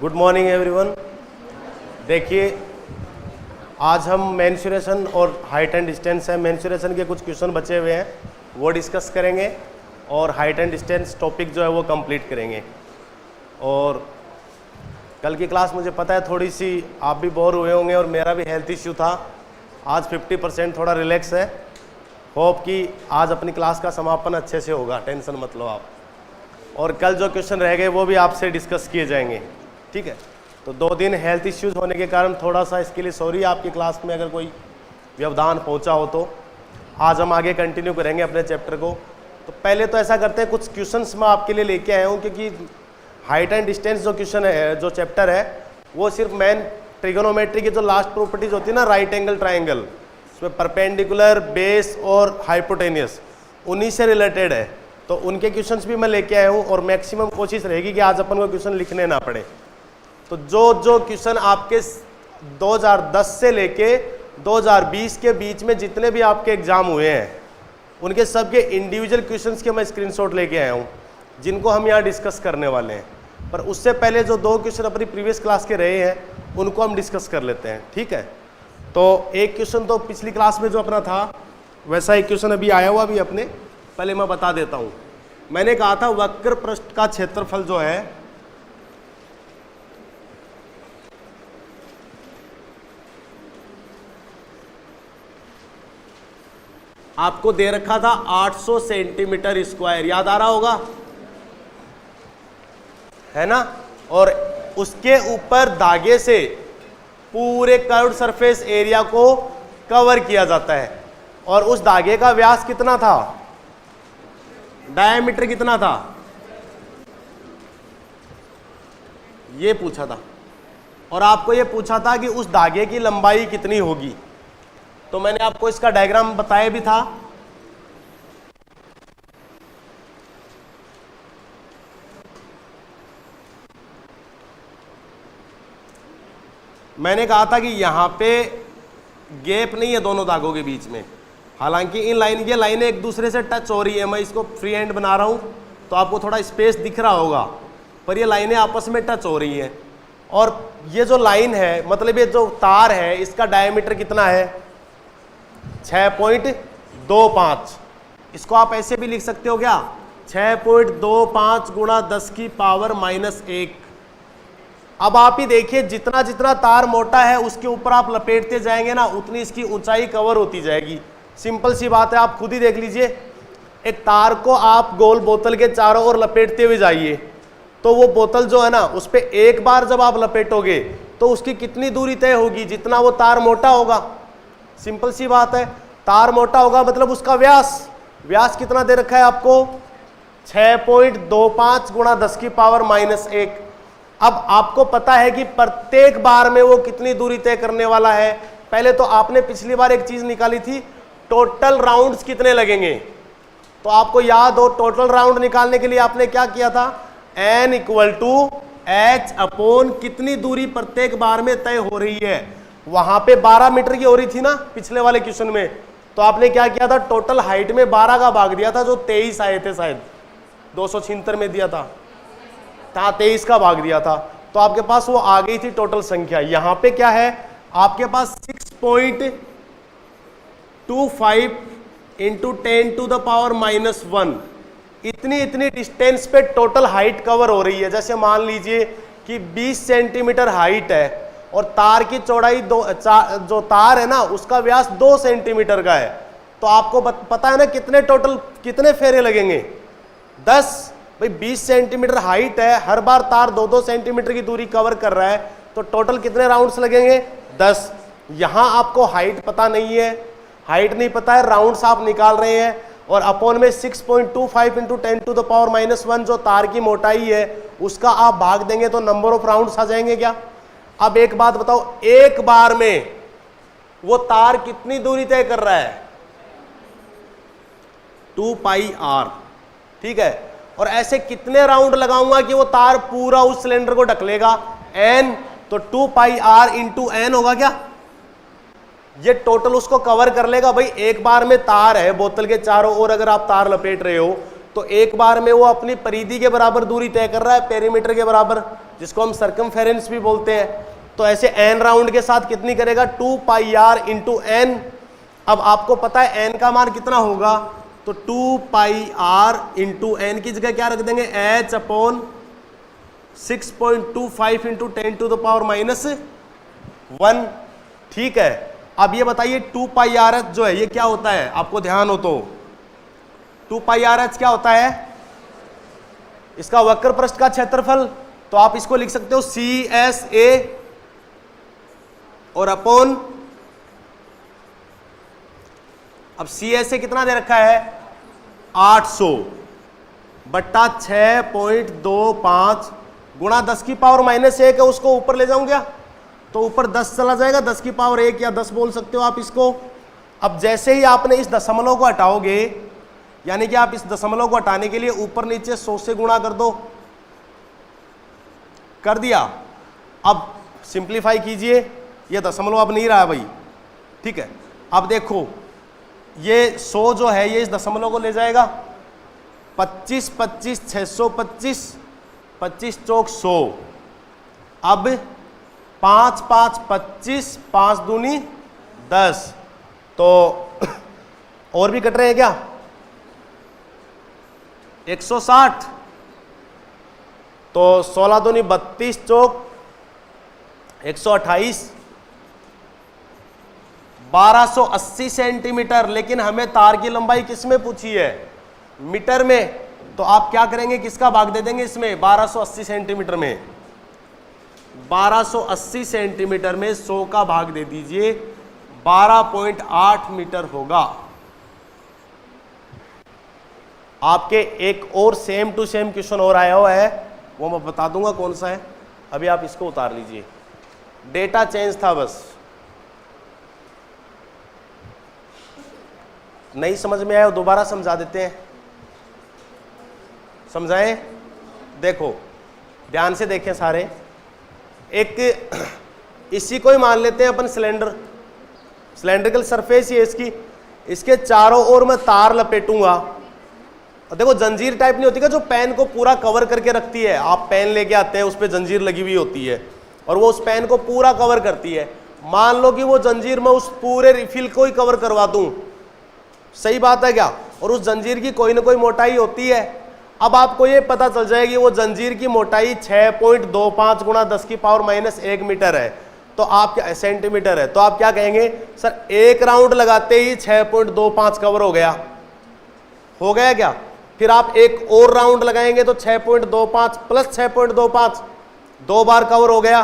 Good morning everyone. देखिए, आज हम मेंसुरेशन और हाइट एंड डिस्टेंस है, मेंसुरेशन के कुछ क्वेश्चन बचे हुए हैं वो डिस्कस करेंगे और हाइट एंड डिस्टेंस टॉपिक जो है वो कंप्लीट करेंगे। और कल की क्लास मुझे पता है थोड़ी सी आप भी बोर हुए होंगे और मेरा भी हेल्थ इश्यू था। आज 50% थोड़ा रिलैक्स है। होप कि आज अपनी क्लास का समापन अच्छे से होगा, टेंशन मत लो आप। और कल जो क्वेश्चन रह गए वो भी आपसे डिस्कस किए जाएंगे, ठीक है। तो 2 दिन हेल्थ इश्यूज होने के कारण थोड़ा सा इसके लिए सॉरी, आपकी क्लास में अगर कोई व्यवधान पहुंचा हो तो। आज हम आगे कंटिन्यू करेंगे अपने चैप्टर को। तो पहले तो ऐसा करते हैं, कुछ क्वेश्चंस मैं आपके लिए लेके आया हूँ, क्योंकि हाइट एंड डिस्टेंस जो क्वेश्चन है, जो चैप्टर है, वो सिर्फ मेन ट्रिगोनोमेट्री की जो लास्ट प्रॉपर्टीज होती है ना, राइट एंगल ट्राइंगल, उसमें परपेंडिकुलर, बेस और हाइपोटेनियस, उन्हीं से रिलेटेड है। तो उनके क्वेश्चंस भी मैं लेके आया हूँ और मैक्सिमम कोशिश रहेगी कि आज अपन को क्वेश्चन लिखने ना पड़े। तो जो क्वेश्चन आपके 2010 से लेके 2020 के बीच में जितने भी आपके एग्जाम हुए हैं, उनके सबके इंडिविजुअल क्वेश्चंस के मैं स्क्रीनशॉट लेके आया हूँ, जिनको हम यहाँ डिस्कस करने वाले हैं। पर उससे पहले जो 2 क्वेश्चन अपनी प्रीवियस क्लास के रहे हैं उनको हम डिस्कस कर लेते हैं, ठीक है। तो एक क्वेश्चन तो पिछली क्लास में जो अपना था वैसा एक क्वेश्चन अभी आया हुआ भी अपने, पहले मैं बता देता हूँ। मैंने कहा था वक्र पृष्ठ का क्षेत्रफल जो है आपको दे रखा था 800 सेंटीमीटर स्क्वायर, याद आ रहा होगा, है ना। और उसके ऊपर धागे से पूरे कर्व्ड सरफेस एरिया को कवर किया जाता है। और उस धागे का व्यास कितना था, डायमीटर कितना था, ये पूछा था। और आपको ये पूछा था कि उस धागे की लंबाई कितनी होगी। तो मैंने आपको इसका डायग्राम बताया भी था। मैंने कहा था कि यहां पे गैप नहीं है दोनों धागों के बीच में, हालांकि ये लाइनें एक दूसरे से टच हो रही है। मैं इसको फ्री हैंड बना रहा हूं तो आपको थोड़ा स्पेस दिख रहा होगा, पर ये लाइनें आपस में टच हो रही हैं। और ये जो लाइन है, मतलब ये जो तार है, इसका डायमीटर कितना है, 6.25। इसको आप ऐसे भी लिख सकते हो क्या, 6.25 गुणा 10 की पावर -1। अब आप ही देखिए, जितना जितना तार मोटा है उसके ऊपर आप लपेटते जाएंगे ना, उतनी इसकी ऊंचाई कवर होती जाएगी। सिंपल सी बात है, आप खुद ही देख लीजिए। एक तार को आप गोल बोतल के चारों ओर लपेटते हुए जाइए, तो वो बोतल जो है ना, उस पर एक बार जब आप लपेटोगे तो उसकी कितनी दूरी तय होगी, जितना वो तार मोटा होगा। सिंपल सी बात है, तार मोटा होगा मतलब उसका व्यास कितना दे रखा है आपको, 6.25 गुणा 10 की पावर -1। अब आपको पता है कि प्रत्येक बार में वो कितनी दूरी तय करने वाला है। पहले तो आपने पिछली बार एक चीज निकाली थी, टोटल राउंड्स कितने लगेंगे। तो आपको याद हो, टोटल राउंड निकालने के लिए आपने क्या किया था, n = h/, कितनी दूरी प्रत्येक बार में तय हो रही है। वहां पे 12 मीटर की हो रही थी ना पिछले वाले क्वेश्चन में, तो आपने क्या किया था, टोटल हाइट में 12 का भाग दिया था, जो 23 आए थे, शायद 276 में दिया था, 23 का भाग दिया था। तो आपके पास वो आ गई थी टोटल संख्या। यहां पे क्या है, आपके पास 6.25 × 10⁻⁻1 इतनी डिस्टेंस पे टोटल हाइट कवर हो रही है। जैसे मान लीजिए कि 20 सेंटीमीटर हाइट है और तार की चौड़ाई जो तार है ना, उसका व्यास 2 सेंटीमीटर का है। तो आपको पता है ना कितने फेरे लगेंगे, 10। भाई 20 सेंटीमीटर हाइट है, हर बार तार 2-2 सेंटीमीटर की दूरी कवर कर रहा है, तो टोटल कितने राउंड्स लगेंगे, 10। यहां आपको हाइट पता नहीं है, हाइट नहीं पता है, राउंड्स आप निकाल रहे हैं, और अपॉन में 6.25 × 10⁻⁻1 जो तार की मोटाई है उसका आप भाग देंगे तो नंबर ऑफ राउंड्स आ जाएंगे क्या। अब एक बात बताओ, एक बार में वो तार कितनी दूरी तय कर रहा है, 2πr, ठीक है। और ऐसे कितने राउंड लगाऊंगा कि वो तार पूरा उस सिलेंडर को ढक लेगा, n, तो 2πr × n होगा क्या, ये टोटल उसको कवर कर लेगा। भाई एक बार में तार है बोतल के चारों ओर, अगर आप तार लपेट रहे हो तो एक बार में वो अपनी परिधि के बराबर दूरी तय कर रहा है, पेरीमीटर के बराबर। जिसको हम सर्कमफेरेंस भी बोलते हैं। तो ऐसे एन राउंड के साथ कितनी करेगा, 2 पाई आर इंटू एन। अब आपको पता है एन का मान कितना होगा, तो 2 पाई आर इंटू एन की जगह क्या रख देंगे, एच अपॉन 6.25 इंटू 10⁻⁻1। ठीक है, अब ये बताइए 2 पाई आर एच जो है ये क्या होता है, आपको ध्यान हो तो 2 पाई आर एच क्या होता है, इसका वक्र पृष्ठ का क्षेत्रफल। तो आप इसको लिख सकते हो सी एस ए और अपॉन, अब सी एस से कितना दे रखा है 800 बट्टा 6.25 गुणा 10⁻⁻1 है, उसको ऊपर ले जाऊं क्या, तो ऊपर 10 चला जाएगा, 10⁻1 या 10 बोल सकते हो आप इसको। अब जैसे ही आपने इस दशमलव को हटाओगे, यानी कि आप इस दशमलव को हटाने के लिए ऊपर नीचे 100 से गुणा कर दो, कर दिया। अब सिंप्लीफाई कीजिए, ये दशमलव अब नहीं रहा भाई, ठीक है। अब देखो ये 100 जो है ये इस दशमलव को ले जाएगा, 25 25 625, 25 चौक 100। अब 5 5 25, 5 दूनी 10, तो और भी कट रहे हैं क्या, 160, तो 16 दूनी 32 चौक 128, 1280 सेंटीमीटर। लेकिन हमें तार की लंबाई किस में पूछी है, मीटर में। तो आप क्या करेंगे, किसका भाग दे देंगे इसमें, 1280 सेंटीमीटर में। 1280 सेंटीमीटर में 100 का भाग दे दीजिए, 12.8 मीटर होगा। आपके एक और सेम टू सेम क्वेश्चन और आया हुआ है, वो मैं बता दूंगा कौन सा है, अभी आप इसको उतार लीजिए। डेटा चेंज था बस, नहीं समझ में आया दोबारा समझा देते हैं, समझाएं। देखो ध्यान से देखें सारे, एक इसी को ही मान लेते हैं अपन सिलेंडर, सिलेंड्रिकल सरफेस ही है इसकी, इसके चारों ओर मैं तार लपेटूंगा। और देखो जंजीर टाइप नहीं होती क्या, जो पेन को पूरा कवर करके रखती है, आप पेन लेके आते हैं उस पर जंजीर लगी हुई होती है और वो उस पेन को पूरा कवर करती है। मान लो कि वो जंजीर मैं उस पूरे रिफिल को ही कवर करवा दूं, सही बात है क्या, और उस जंजीर की कोई ना कोई मोटाई होती है। अब आपको ये पता चल जाएगी वो जंजीर की मोटाई 6.25 गुणा 10⁻⁻1 मीटर है, तो आप क्या, सेंटीमीटर है, तो आप क्या कहेंगे, सर एक राउंड लगाते ही 6.25 कवर हो गया क्या। फिर आप एक और राउंड लगाएंगे तो 6.25 प्लस 6.25, 2 बार कवर हो गया।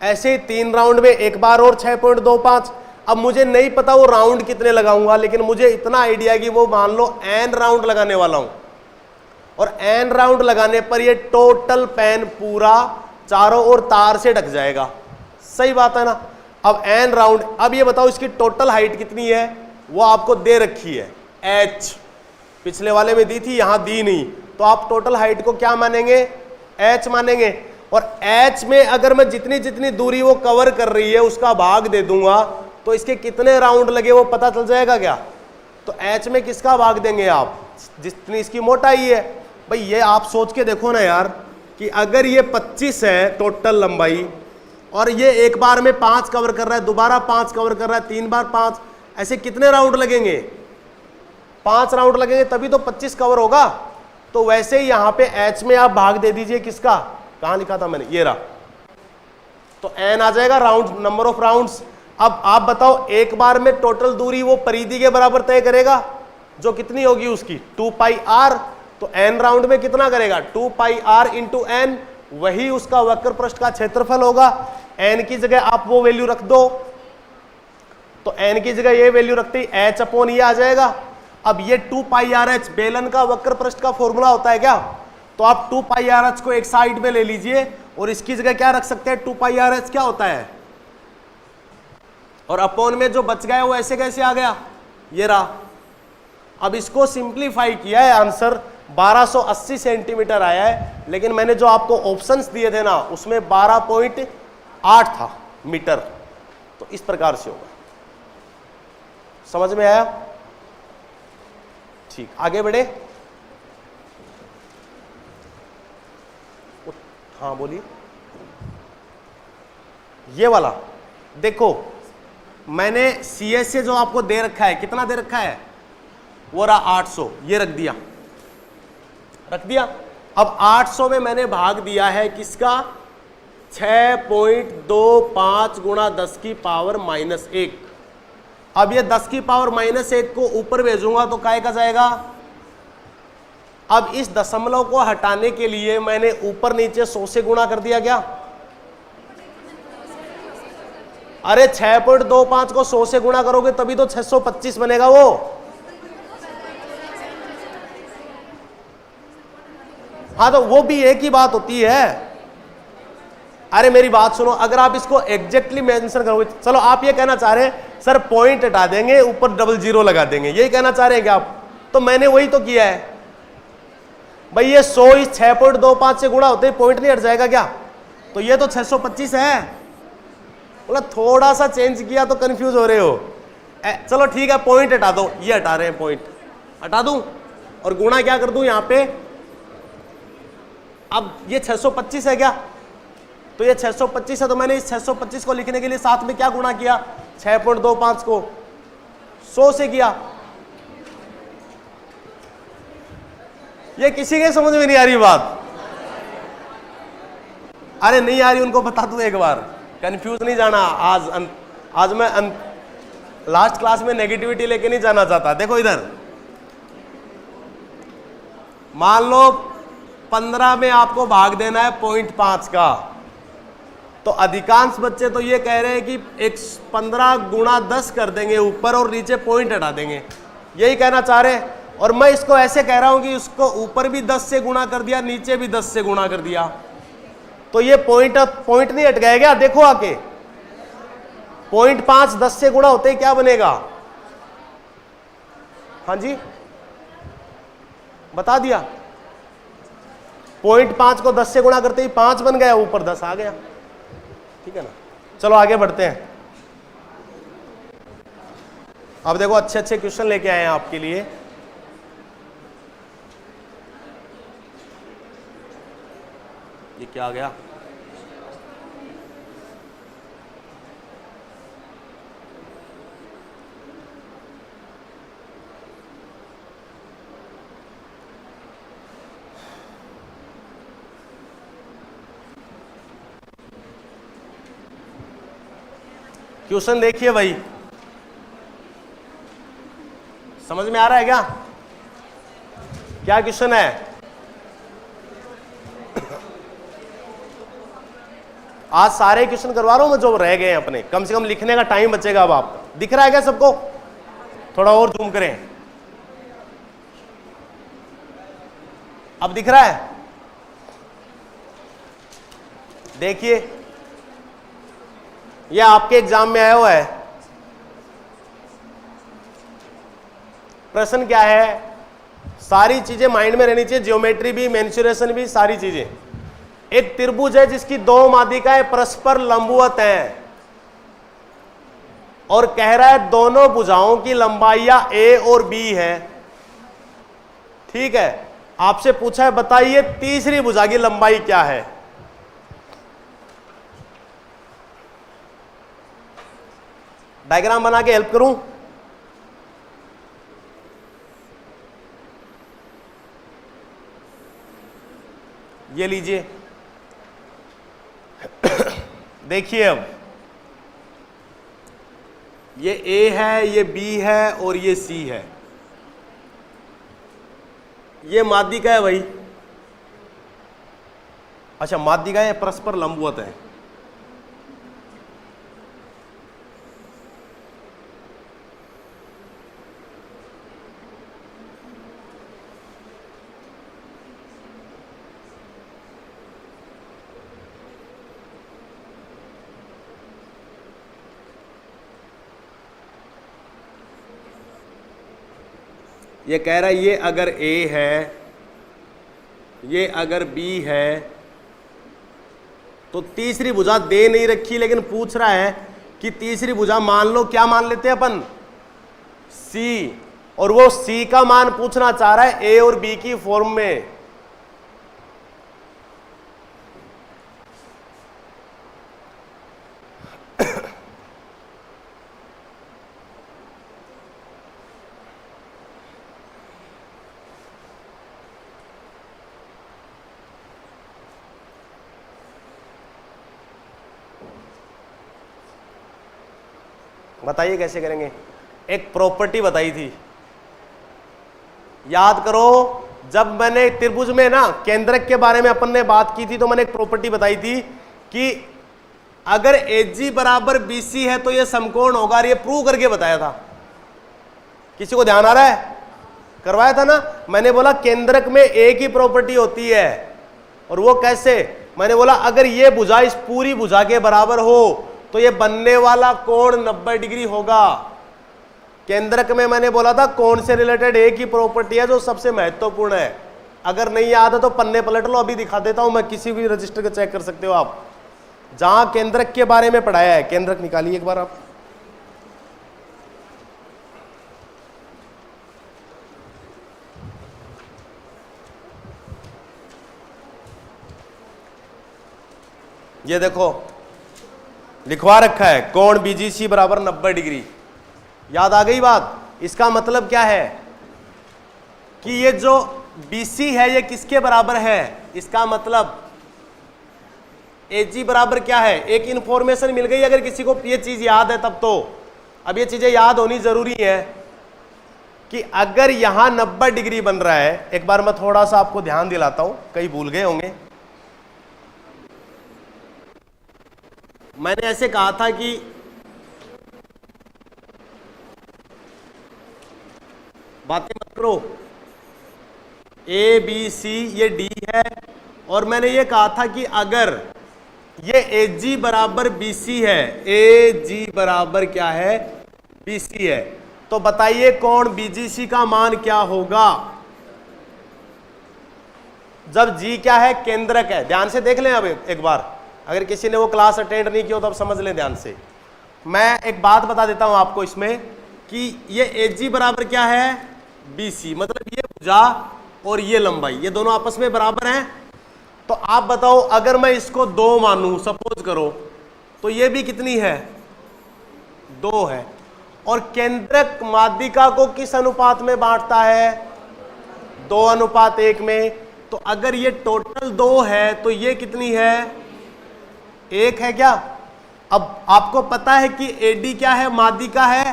ऐसे ही 3 राउंड में एक बार और 6.25। अब मुझे नहीं पता वो राउंड कितने लगाऊंगा, लेकिन मुझे इतना आइडिया कि वो मान लो n राउंड लगाने वाला हूं, और n राउंड लगाने पर ये टोटल पेन पूरा चारों ओर तार से ढक जाएगा, सही बात है ना। अब n राउंड, अब ये बताओ इसकी टोटल हाइट कितनी है, वो आपको दे रखी है h, पिछले वाले में दी थी, यहां दी नहीं, तो आप टोटल हाइट को क्या मानेंगे, h मानेंगे। और h में अगर मैं जितनी जितनी दूरी वो कवर कर रही है उसका भाग दे दूंगा, तो इसके कितने राउंड लगे वो पता चल जाएगा क्या। तो h में किसका भाग देंगे आप, जितनी इसकी मोटाई है। भाई ये आप सोच के देखो ना यार, कि अगर ये 25 है टोटल लंबाई, और ये एक बार में 5 कवर कर रहा है, दोबारा 5 कवर कर रहा है, 3 बार 5, ऐसे कितने राउंड लगेंगे, 5 राउंड लगेंगे, तभी तो 25 कवर होगा। तो वैसे ही यहां पे h में आप भाग दे दीजिए किसका, कहां लिखा था मैंने, ये रहा, तो n आ जाएगा राउंड, नंबर ऑफ राउंड्स। अब आप बताओ एक बार में टोटल दूरी वो परिधि के बराबर तय करेगा, जो कितनी होगी उसकी 2 पाई आर, तो n राउंड में कितना करेगा 2 पाई आर इंटू एन, वही उसका वक्र पृष्ठ का क्षेत्रफल होगा। n की जगह आप वो वैल्यू रख दो, तो n की जगह ये वैल्यू रखते ही h अपॉन ये आ जाएगा। अब ये 2 पाई आर एच बेलन का वक्र पृष्ठ का फॉर्मूला होता है क्या, तो आप 2 पाई आर एच को एक साइड में ले लीजिए और इसकी जगह क्या रख सकते हैं, 2 पाई आर एच क्या होता है, और अपॉन में जो बच गया वो ऐसे कैसे आ गया, ये रहा। अब इसको सिंप्लीफाई किया है, आंसर 1280 सेंटीमीटर आया है, लेकिन मैंने जो आपको ऑप्शंस दिए थे ना उसमें 12.8 था मीटर, तो इस प्रकार से होगा। समझ में आया, ठीक, आगे बढ़े। हाँ बोलिए। ये वाला देखो, मैंने CS से जो आपको दे रखा है, कितना दे रखा है, वो रहा 800, ये रख दिया। अब 800 में मैंने भाग दिया है किसका, 6.25 गुणा 10 की पावर -1। अब ये 10 की पावर -1 को ऊपर भेजूंगा तो काय का जाएगा। अब इस दशमलव को हटाने के लिए मैंने ऊपर नीचे 100 से गुणा कर दिया क्या, अरे 6.25 को 100 से गुणा करोगे तभी तो 625 बनेगा वो। हाँ तो वो भी एक ही बात होती है। अरे मेरी बात सुनो, अगर आप इसको एग्जैक्टली मेंशन करोगे, चलो आप ये कहना चाह रहे हैं सर पॉइंट हटा देंगे ऊपर $00 लगा देंगे, यही कहना चाह रहे हैं क्या आप, तो मैंने वही तो किया है भाई। ये 100 इस 6.25 से गुणा होते ही पॉइंट नहीं हट जाएगा क्या, तो ये तो 625 है। मतलब थोड़ा सा चेंज किया तो कंफ्यूज हो रहे हो। चलो ठीक है, पॉइंट हटा दो, ये हटा रहे हैं, पॉइंट हटा दूं और गुणा क्या कर दूं यहां पे। अब ये 625 है क्या, तो ये 625 है, तो मैंने इस 625 को लिखने के लिए साथ में क्या गुणा किया, 6.25 को 100 से किया। ये किसी के समझ में नहीं आ रही बात, अरे नहीं आ रही उनको बता दूं एक बार, कंफ्यूज नहीं जाना। आज मैं लास्ट क्लास में नेगेटिविटी लेके नहीं जाना चाहता। देखो इधर मान लो 15 में आपको भाग देना है 0.5 का, तो अधिकांश बच्चे तो ये कह रहे हैं कि 15 गुणा 10 कर देंगे ऊपर और नीचे पॉइंट हटा देंगे, यही कहना चाह रहे हैं। और मैं इसको ऐसे कह रहा हूं कि उसको ऊपर भी 10 से गुणा कर दिया, नीचे भी 10 से गुणा कर दिया, तो ये पॉइंट नहीं हट गया क्या, देखो आके 0.5 10 से गुणा होते ही क्या बनेगा, हाँ जी बता दिया। 0.5 को 10 से गुणा करते ही 5 बन गया, ऊपर 10 आ गया, ठीक है ना। चलो आगे बढ़ते हैं। अब देखो अच्छे अच्छे क्वेश्चन लेके आए हैं आपके लिए। ये क्या आ गया, क्वेश्चन देखिए भाई, समझ में आ रहा है क्या, क्या क्वेश्चन है। आज सारे क्वेश्चन करवा रहा हूं मैं जो रह गए हैं अपने, कम से कम लिखने का टाइम बचेगा। अब आप दिख रहा है क्या सबको, थोड़ा और जूम करें, अब दिख रहा है, देखिए यह आपके एग्जाम में आया हुआ है। प्रश्न क्या है, सारी चीजें माइंड में रहनी चाहिए, ज्योमेट्री भी, मेंसुरेशन भी, सारी चीजें। एक त्रिभुज है जिसकी 2 माध्यिकाएं परस्पर लंबवत हैं और कह रहा है दोनों भुजाओं की लंबाइयां A और B है, ठीक है। आपसे पूछा है बताइए तीसरी भुजा की लंबाई क्या है। डायग्राम बना के हेल्प करूं, ये लीजिए देखिए, अब ये A है, ये B है और ये C है, ये माध्यिका है भाई। अच्छा माध्यिकाएं परस्पर लंबवत है, ये कह रहा है ये अगर A है, ये अगर B है, तो तीसरी भुजा दे नहीं रखी, लेकिन पूछ रहा है कि तीसरी भुजा मान लो, क्या मान लेते हैं अपन, C, और वो C का मान पूछना चाह रहा है A और B की फॉर्म में। बताइए कैसे करेंगे। एक प्रॉपर्टी बताई थी, याद करो, जब मैंने त्रिभुज में ना केंद्रक के बारे में अपन ने बात की थी तो मैंने एक प्रॉपर्टी बताई थी कि अगर AG बराबर BC है तो ये समकोण होगा, ये प्रूव करके बताया था। किसी को ध्यान आ रहा है? करवाया था ना। मैंने बोला केंद्रक में एक ही प्रॉपर्टी होती है, और वो कैसे? मैंने बोला अगर ये भुजा इस पूरी भुजा के बराबर हो तो ये बनने वाला कोण 90 डिग्री होगा। केंद्रक में मैंने बोला था कोण से रिलेटेड एक ही प्रॉपर्टी है जो सबसे महत्वपूर्ण है। अगर नहीं याद है तो पन्ने पलट लो, अभी दिखा देता हूं मैं, किसी भी रजिस्टर को चेक कर सकते हो आप, जहां केंद्रक के बारे में पढ़ाया है। केंद्रक निकालिए एक बार आप। ये देखो लिखवा रखा है कोण BGC बराबर 90 डिग्री। याद आ गई बात? इसका मतलब क्या है कि ये जो BC है ये किसके बराबर है? इसका मतलब AG बराबर क्या है? एक इंफॉर्मेशन मिल गई अगर किसी को ये चीज याद है तब तो। अब ये चीजें याद होनी जरूरी है कि अगर यहां 90 डिग्री बन रहा है, एक बार मैं थोड़ा सा आपको ध्यान दिलाता हूं, कई भूल गए होंगे। मैंने ऐसे कहा था कि बातें मत करो, ABC ये D है, और मैंने ये कहा था कि अगर ये AG बराबर BC है, AG बराबर क्या है? BC है, तो बताइए कोण BGC का मान क्या होगा जब G क्या है? केंद्रक है। ध्यान से देख लें अब एक बार, अगर किसी ने वो क्लास अटेंड नहीं की हो तो अब समझ लें ध्यान से। मैं एक बात बता देता हूं आपको इसमें कि ये AG बराबर क्या है? BC, मतलब ये भुजा और ये लंबाई ये दोनों आपस में बराबर हैं। तो आप बताओ अगर मैं इसको 2 मानूं सपोज करो, तो ये भी कितनी है? 2 है। और केंद्रक माध्यिका को किस अनुपात में बांटता है? 2:1 में। तो अगर ये टोटल 2 है तो ये कितनी है? 1 है क्या? अब आपको पता है कि AD क्या है? माध्यिका है।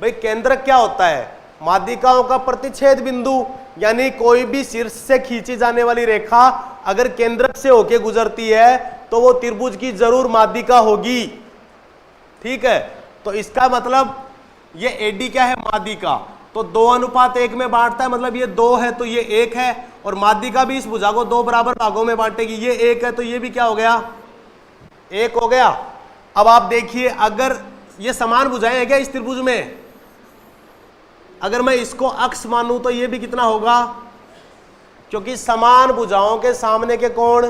भाई केंद्रक क्या होता है? माध्यिकाओं का प्रतिच्छेद बिंदु, यानी कोई भी शीर्ष से खींची जाने वाली रेखा अगर केंद्रक से होके गुजरती है तो वो त्रिभुज की जरूर माध्यिका होगी। ठीक है, तो इसका मतलब ये AD क्या है? माध्यिका। तो 2:1 में बांटता है, मतलब ये 2 है तो ये 1 है, और माध्यिका भी इस भुजा को 2 बराबर भागों में बांटेगी। ये 1 है तो ये भी क्या हो गया? 1 हो गया। अब आप देखिए अगर ये समान भुजाएं हैं क्या इस त्रिभुज में? अगर मैं इसको अक्ष मानूं तो ये भी कितना होगा? क्योंकि समान भुजाओं के सामने के कोण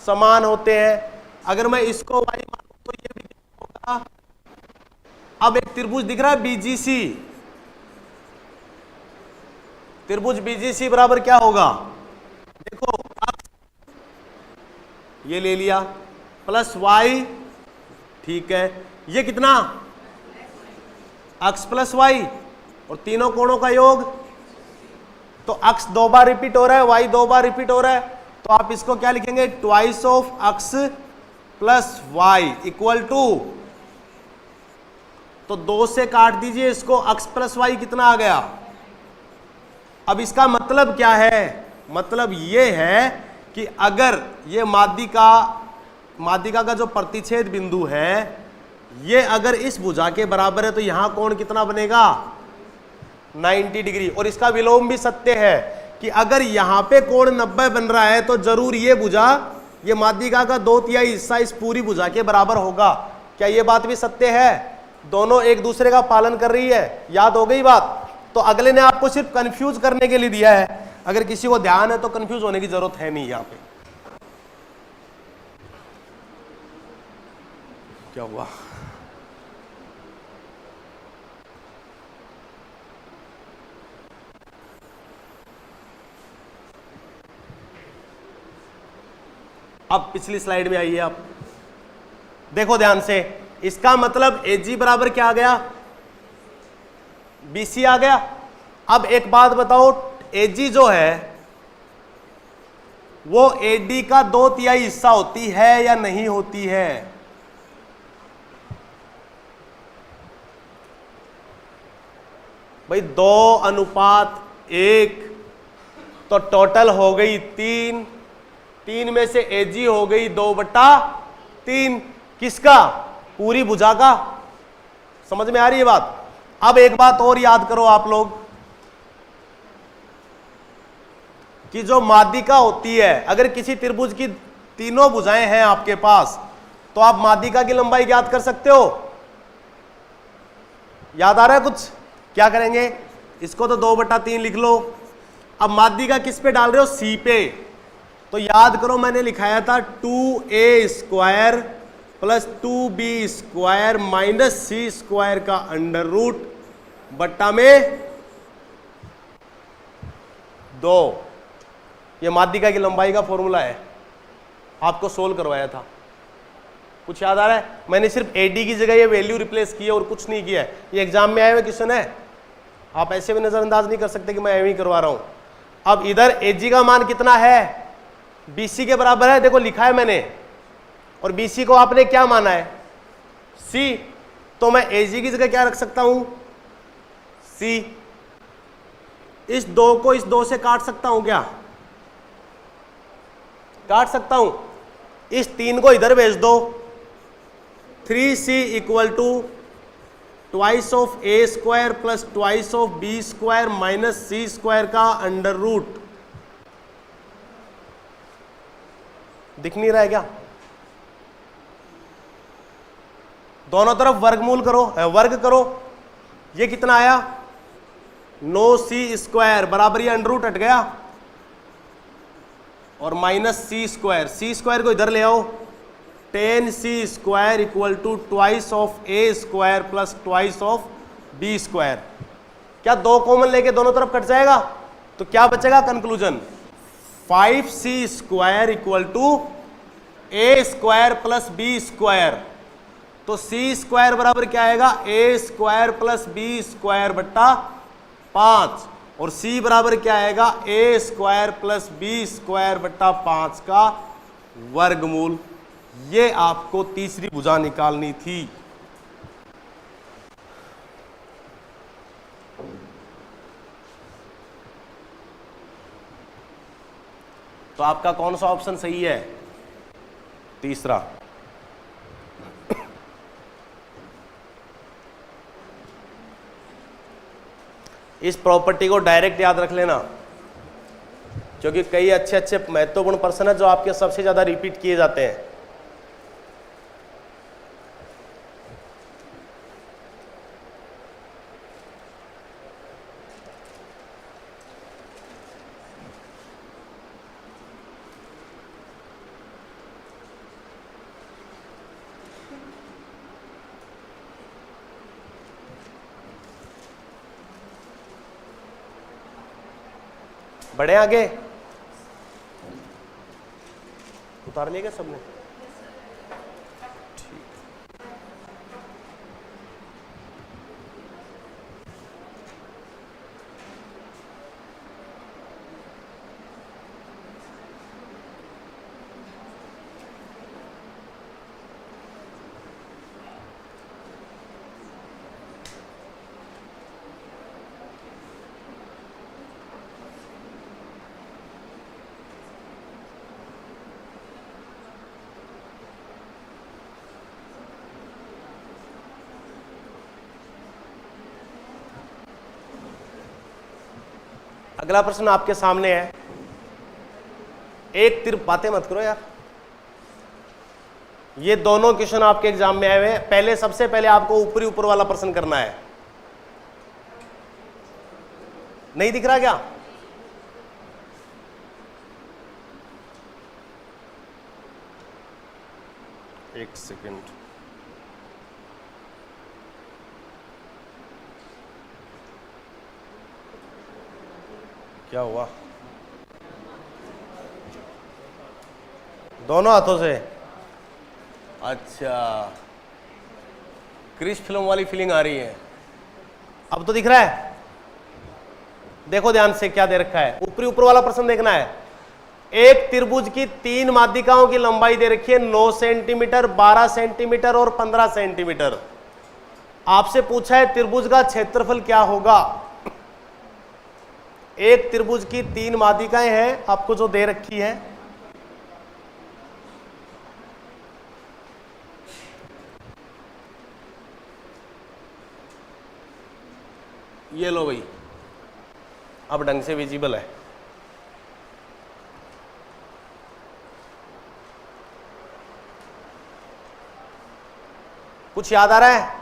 समान होते हैं। अगर मैं इसको y मानूं तो ये भी कितना होगा? अब एक त्रिभुज दिख रहा है BGC, त्रिभुज BGC बराबर क्या होगा? देखो अक्ष ये ले लिया प्लस y, ठीक है, ये कितना? अक्ष प्लस y, और तीनों कोणों का योग। तो अक्ष 2 बार रिपीट हो रहा है, y 2 बार रिपीट हो रहा है, तो आप इसको क्या लिखेंगे? ट्वाइस ऑफ अक्ष प्लस y इक्वल टू, तो 2 से काट दीजिए इसको, अक्ष प्लस y कितना आ गया? अब इसका मतलब क्या है? मतलब ये है कि अगर ये माध्यिका का जो प्रतिच्छेद बिंदु है ये अगर इस भुजा के बराबर है तो यहां कोण कितना बनेगा? 90 डिग्री। और इसका विलोम भी सत्य है कि अगर यहां पे कोण 90 बन रहा है तो जरूर ये भुजा, ये माध्यिका का 2/3 हिस्सा इस पूरी भुजा के बराबर होगा। क्या ये बात भी सत्य है? दोनों एक दूसरे का पालन कर रही है। याद हो गई बात? तो अगले ने आपको सिर्फ कंफ्यूज करने के लिए दिया है। अगर किसी को ध्यान है तो कंफ्यूज होने की जरूरत है नहीं। यहां पे क्या हुआ? अब पिछली स्लाइड में आइए आप, देखो ध्यान से। इसका मतलब AG बराबर क्या आ गया? BC आ गया। अब एक बात बताओ, AG जो है वो AD का 2/3 हिस्सा होती है या नहीं होती है? भाई 2:1, तो टोटल हो गई 3, 3 में से AG हो गई 2/3, किसका? पूरी भुजा का। समझ में आ रही है बात? अब एक बात और याद करो आप लोग कि जो माध्यिका होती है, अगर किसी त्रिभुज की तीनों भुजाएं हैं आपके पास, तो आप माध्यिका की लंबाई ज्ञात कर सकते हो। याद आ रहा है कुछ? क्या करेंगे? इसको तो 2/3 लिख लो। अब माध्यिका किस पे डाल रहे हो? C पे। तो याद करो मैंने लिखाया था 2a² plus 2b² minus c² का अंडर रूट बट्टा में 2। ये माध्यिका की लंबाई का फॉर्मूला है, आपको सोल्व करवाया था। कुछ याद आ रहा है? मैंने सिर्फ AD की जगह ये वैल्यू रिप्लेस की है और कुछ नहीं किया है। ये एग्जाम में आए हुए क्वेश्चन है, आप ऐसे भी नजरअंदाज नहीं कर सकते कि मैं एवं ही करवा रहा हूं। अब इधर AG का मान कितना है? BC के बराबर है, देखो लिखा है मैंने, और BC को आपने क्या माना है? C। तो मैं AG की जगह क्या रख सकता हूं? C। इस 2 को इस 2 से काट सकता हूं क्या? काट सकता हूं। इस 3 को इधर भेज दो। 3C equal to twice of A² plus twice of B² minus C² का अंडर रूट। दिख नहीं रहा है क्या? दोनों तरफ वर्गमूल करो, वर्ग करो। ये कितना आया? 9C² बराबर, ये अंडर रूट हट गया, और माइनस C² को इधर ले आओ। 10C² equal to twice of A² plus twice of B²। क्या 2 कॉमन लेके दोनों तरफ कट जाएगा? तो क्या बचेगा? Conclusion 5C² equal to A² plus B²। तो C² बराबर क्या आएगा? A² प्लस B² बट्टा 5, और C बराबर क्या आएगा? A² प्लस B² बट्टा 5 का वर्गमूल। ये आपको तीसरी भुजा निकालनी थी। तो आपका कौन सा ऑप्शन सही है? तीसरा। इस प्रॉपर्टी को डायरेक्ट याद रख लेना, क्योंकि कई अच्छे अच्छे महत्वपूर्ण प्रश्न है जो आपके सबसे ज्यादा रिपीट किए जाते हैं। बढ़े आगे? उतार लिया क्या सबने? अगला प्रश्न आपके सामने है। एक तिरप बातें मत करो यार, ये दोनों क्वेश्चन आपके एग्जाम में आए हुए हैं। पहले सबसे पहले आपको ऊपरी ऊपर वाला प्रश्न करना है। नहीं दिख रहा क्या? एक सेकंड, क्या हुआ? दोनों हाथों से? अच्छा, क्रिश फिल्म वाली फीलिंग आ रही है। अब तो दिख रहा है? देखो ध्यान से क्या दे रखा है। ऊपरी ऊपर वाला प्रश्न देखना है। एक त्रिभुज की 3 माध्यिकाओं की लंबाई दे रखी है 9 सेंटीमीटर, 12 सेंटीमीटर और 15 सेंटीमीटर। आपसे पूछा है त्रिभुज का क्षेत्रफल क्या होगा। एक त्रिभुज की 3 माध्यिकाएं हैं आपको जो दे रखी है। ये लो भाई, अब ढंग से विजिबल है। कुछ याद आ रहा है?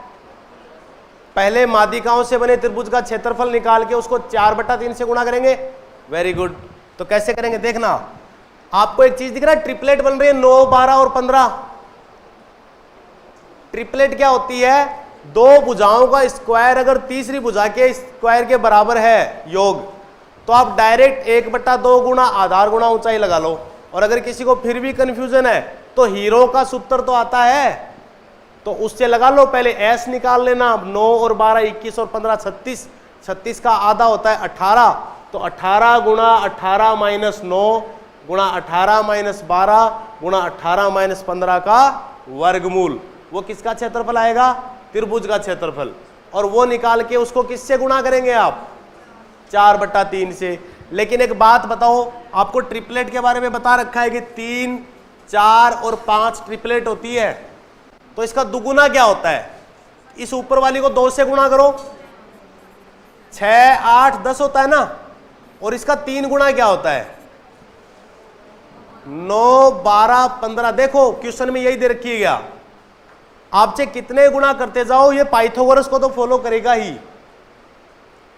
पहले माध्यिकाओं से बने त्रिभुज का क्षेत्रफल निकाल के उसको 4/3 से गुणा करेंगे। Very good. तो कैसे करेंगे देखना, आपको एक चीज दिख रहा है, ट्रिपलेट बन रही है 9, 12 और 15। ट्रिपलेट क्या होती है? दो भुजाओं का स्क्वायर अगर तीसरी भुजा के स्क्वायर के बराबर है योग, तो आप डायरेक्ट 1/2 गुणा आधार गुणा ऊंचाई लगा लो। और अगर किसी को फिर भी कंफ्यूजन है तो हीरो का सूत्र तो आता है, तो उससे लगा लो। पहले एस निकाल लेना, 9 और 12 21 और 15 36, 36 का आधा होता है 18, तो 18 गुणा 18 माइनस 9 गुणा 18 माइनस 12 गुणा 18 माइनस 15 का वर्गमूल, वो किसका क्षेत्रफल आएगा? त्रिभुज का क्षेत्रफल। और वो निकाल के उसको किससे गुणा करेंगे आप? 4/3 से। लेकिन एक बात बताओ, आपको ट्रिपलेट के बारे में बता रखा है कि 3, 4 और 5 ट्रिपलेट होती है, तो इसका दुगुना क्या होता है? इस ऊपर वाली को 2 से गुणा करो, 6, 8, 10 होता है ना। और इसका 3 गुणा क्या होता है? 9, 12, 15। देखो क्वेश्चन में यही दे रखी है। क्या आपसे कितने गुणा करते जाओ, ये पाइथागोरस को तो फॉलो करेगा ही।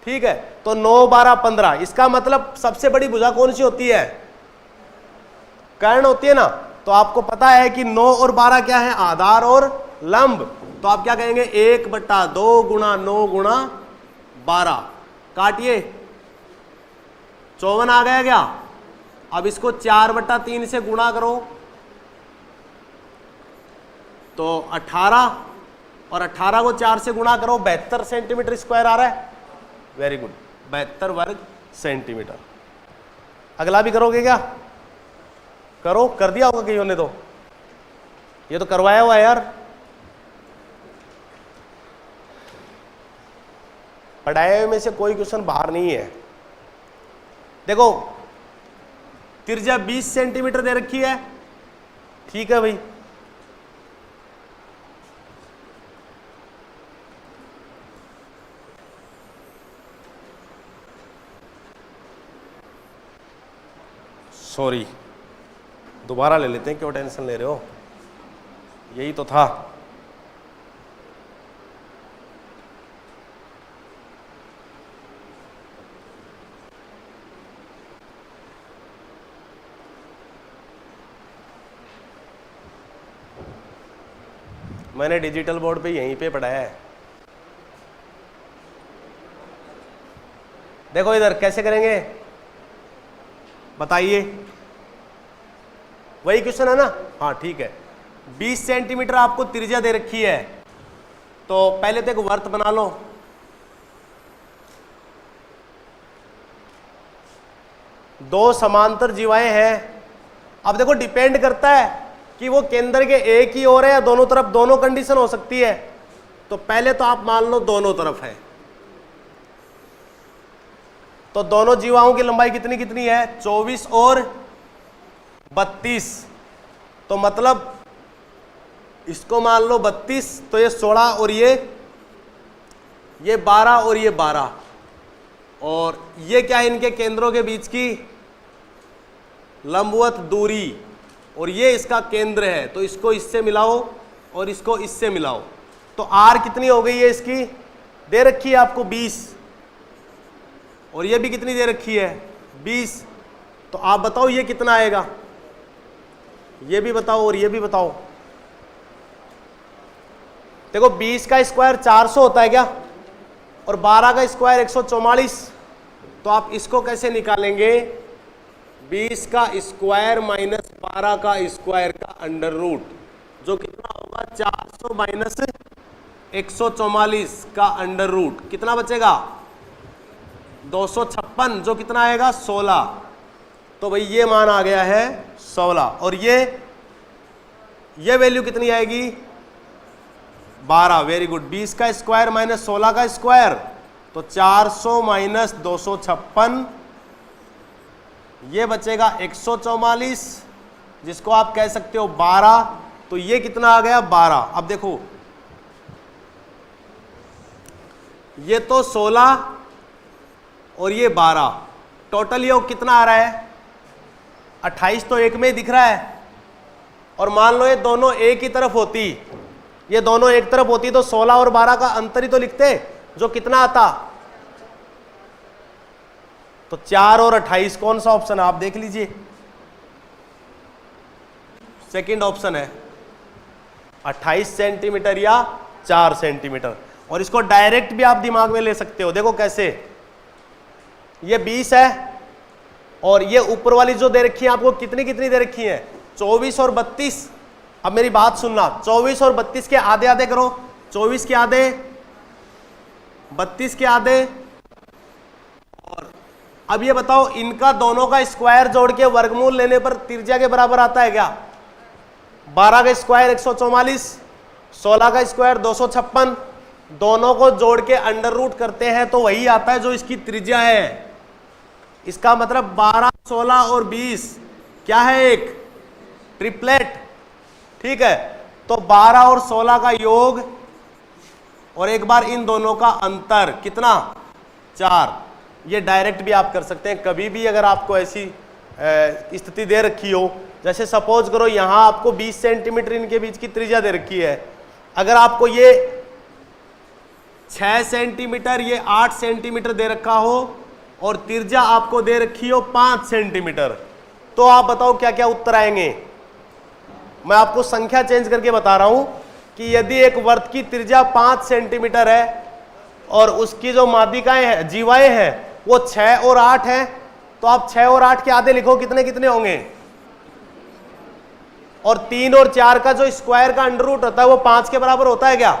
ठीक है, तो 9, 12, 15, इसका मतलब सबसे बड़ी भुजा कौन सी होती है? कर्ण होती है ना। तो आपको पता है कि 9 और 12 क्या है? आधार और लंब। तो आप क्या कहेंगे? 1/2 गुणा 9 गुणा 12, काटिए, 54 आ गया क्या? अब इसको 4/3 से गुणा करो तो 18, और 18 को 4 से गुणा करो, 72 सेंटीमीटर स्क्वायर आ रहा है। वेरी गुड, 72 वर्ग सेंटीमीटर। अगला भी करोगे क्या? करो, कर दिया होगा कईयों ने, तो ये तो करवाया हुआ है यार। पढ़ाए हुए में से कोई क्वेश्चन बाहर नहीं है। देखो त्रिज्या 20 सेंटीमीटर दे रखी है, ठीक है भाई। सॉरी, दोबारा ले लेते हैं, क्यों टेंशन ले रहे हो? यही तो था। मैंने डिजिटल बोर्ड पे यहीं पे पढ़ाया है। देखो इधर कैसे करेंगे बताइए? वही क्वेश्चन है ना? हाँ ठीक है। 20 सेंटीमीटर आपको त्रिज्या दे रखी है, तो पहले तो एक वर्त बना लो। दो समांतर जीवाएं हैं। अब देखो डिपेंड करता है कि वो केंद्र के एक ही ओर है या दोनों तरफ, दोनों कंडीशन हो सकती है। तो पहले तो आप मान लो दोनों तरफ है, तो दोनों जीवाओं की लंबाई कितनी कितनी है? 24 और 32। तो मतलब इसको मान लो 32, तो ये 16 और ये 12 और ये 12, और ये क्या है? इनके केंद्रों के बीच की लंबवत दूरी, और ये इसका केंद्र है। तो इसको इससे मिलाओ और इसको इससे मिलाओ, तो आर कितनी हो गई है? इसकी दे रखी है आपको 20, और ये भी कितनी दे रखी है? 20। तो आप बताओ ये कितना आएगा? ये भी बताओ और ये भी बताओ। देखो 20 का स्क्वायर 400 होता है क्या? और 12 का स्क्वायर 144। तो आप इसको कैसे निकालेंगे? 20 का स्क्वायर माइनस 12 का स्क्वायर का अंडर रूट, जो कितना होगा? 400 माइनस 144 का अंडर रूट, कितना बचेगा? 256, जो कितना आएगा? 16। तो भाई ये मान आ गया है 16, और ये वैल्यू कितनी आएगी? 12। Very good. 20 का स्क्वायर माइनस 16 का स्क्वायर, तो 400 माइनस 256 ये बचेगा 144, जिसको आप कह सकते हो 12, तो ये कितना आ गया 12। अब देखो ये तो 16 और ये 12, टोटल योग कितना आ रहा है 28, तो एक में ही दिख रहा है। और मान लो ये दोनों एक ही तरफ होती, ये दोनों एक तरफ होती तो 16 और 12 का अंतर ही तो लिखते, जो कितना आता, तो 4 और 28 कौन सा ऑप्शन है आप देख लीजिए, सेकंड ऑप्शन है 28 सेंटीमीटर या 4 सेंटीमीटर। और इसको डायरेक्ट भी आप दिमाग में ले सकते हो, देखो कैसे, ये 20 है और ये ऊपर वाली जो दे रखी है आपको कितनी कितनी दे रखी है 24 और 32। अब मेरी बात सुनना, 24 और 32 के आधे आधे करो, 24 के आधे, 32 के आधे, और अब ये बताओ इनका दोनों का स्क्वायर जोड़ के वर्गमूल लेने पर त्रिज्या के बराबर आता है क्या? 12 का स्क्वायर 144, 16 का स्क्वायर 256, दोनों को जोड़ के अंडर रूट करते हैं तो वही आता है जो इसकी त्रिज्या है। इसका मतलब 12, 16 और 20 क्या है, एक ट्रिपलेट, ठीक है। तो 12 और 16 का योग और एक बार इन दोनों का अंतर कितना 4। ये डायरेक्ट भी आप कर सकते हैं, कभी भी अगर आपको ऐसी स्थिति दे रखी हो, जैसे सपोज करो यहां आपको 20 सेंटीमीटर इनके बीच की त्रिज्या दे रखी है, अगर आपको ये 6 सेंटीमीटर ये 8 सेंटीमीटर दे रखा हो और त्रिज्या आपको दे रखी हो 5 सेंटीमीटर, तो आप बताओ क्या क्या उत्तर आएंगे। मैं आपको संख्या चेंज करके बता रहा हूं कि यदि एक वृत्त की त्रिज्या 5 सेंटीमीटर है और उसकी जो माध्यिकाएं हैं, जीवाएं हैं, वो 6 और 8 हैं, तो आप 6 और 8 के आधे लिखो, कितने कितने होंगे, और 3 और 4 का जो स्क्वायर का अंडर रूट होता है वो 5 के बराबर होता है क्या,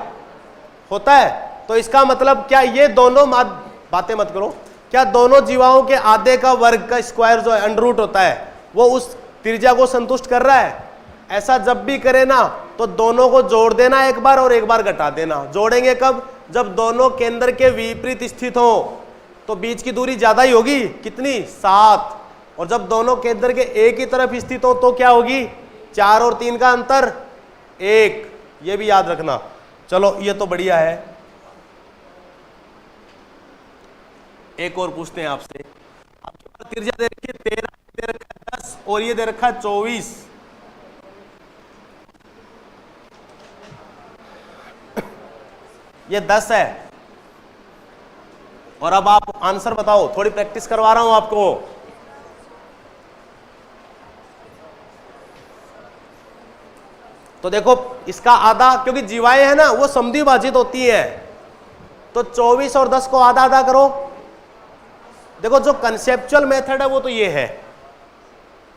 होता है। तो इसका मतलब क्या ये दोनों बातें मत करो, क्या दोनों जीवाओं के आधे का वर्ग का स्क्वायर जो है अंडर रूट होता है वो उस त्रिज्या को संतुष्ट कर रहा है? ऐसा जब भी करे ना तो दोनों को जोड़ देना एक बार और एक बार घटा देना। जोड़ेंगे कब? जब दोनों केंद्र के विपरीत स्थित हो, तो बीच की दूरी ज्यादा ही होगी, कितनी 7, और जब दोनों केंद्र के एक ही तरफ स्थित हो तो क्या होगी 4 और 3 का अंतर 1। ये भी याद रखना। चलो ये तो बढ़िया है, एक और पूछते हैं आपसे। आपके पास त्रिज्या दे रखी है 13, दे रखा है 10 और ये दे रखा है 24। ये 10 है और अब आप आंसर बताओ, थोड़ी प्रैक्टिस करवा रहा हूं आपको। तो देखो इसका आधा, क्योंकि जीवाएं है ना वो समद्विभाजित होती है, तो 24 और 10 को आधा आधा करो। देखो जो कंसेप्चुअल मेथड है वो तो ये है,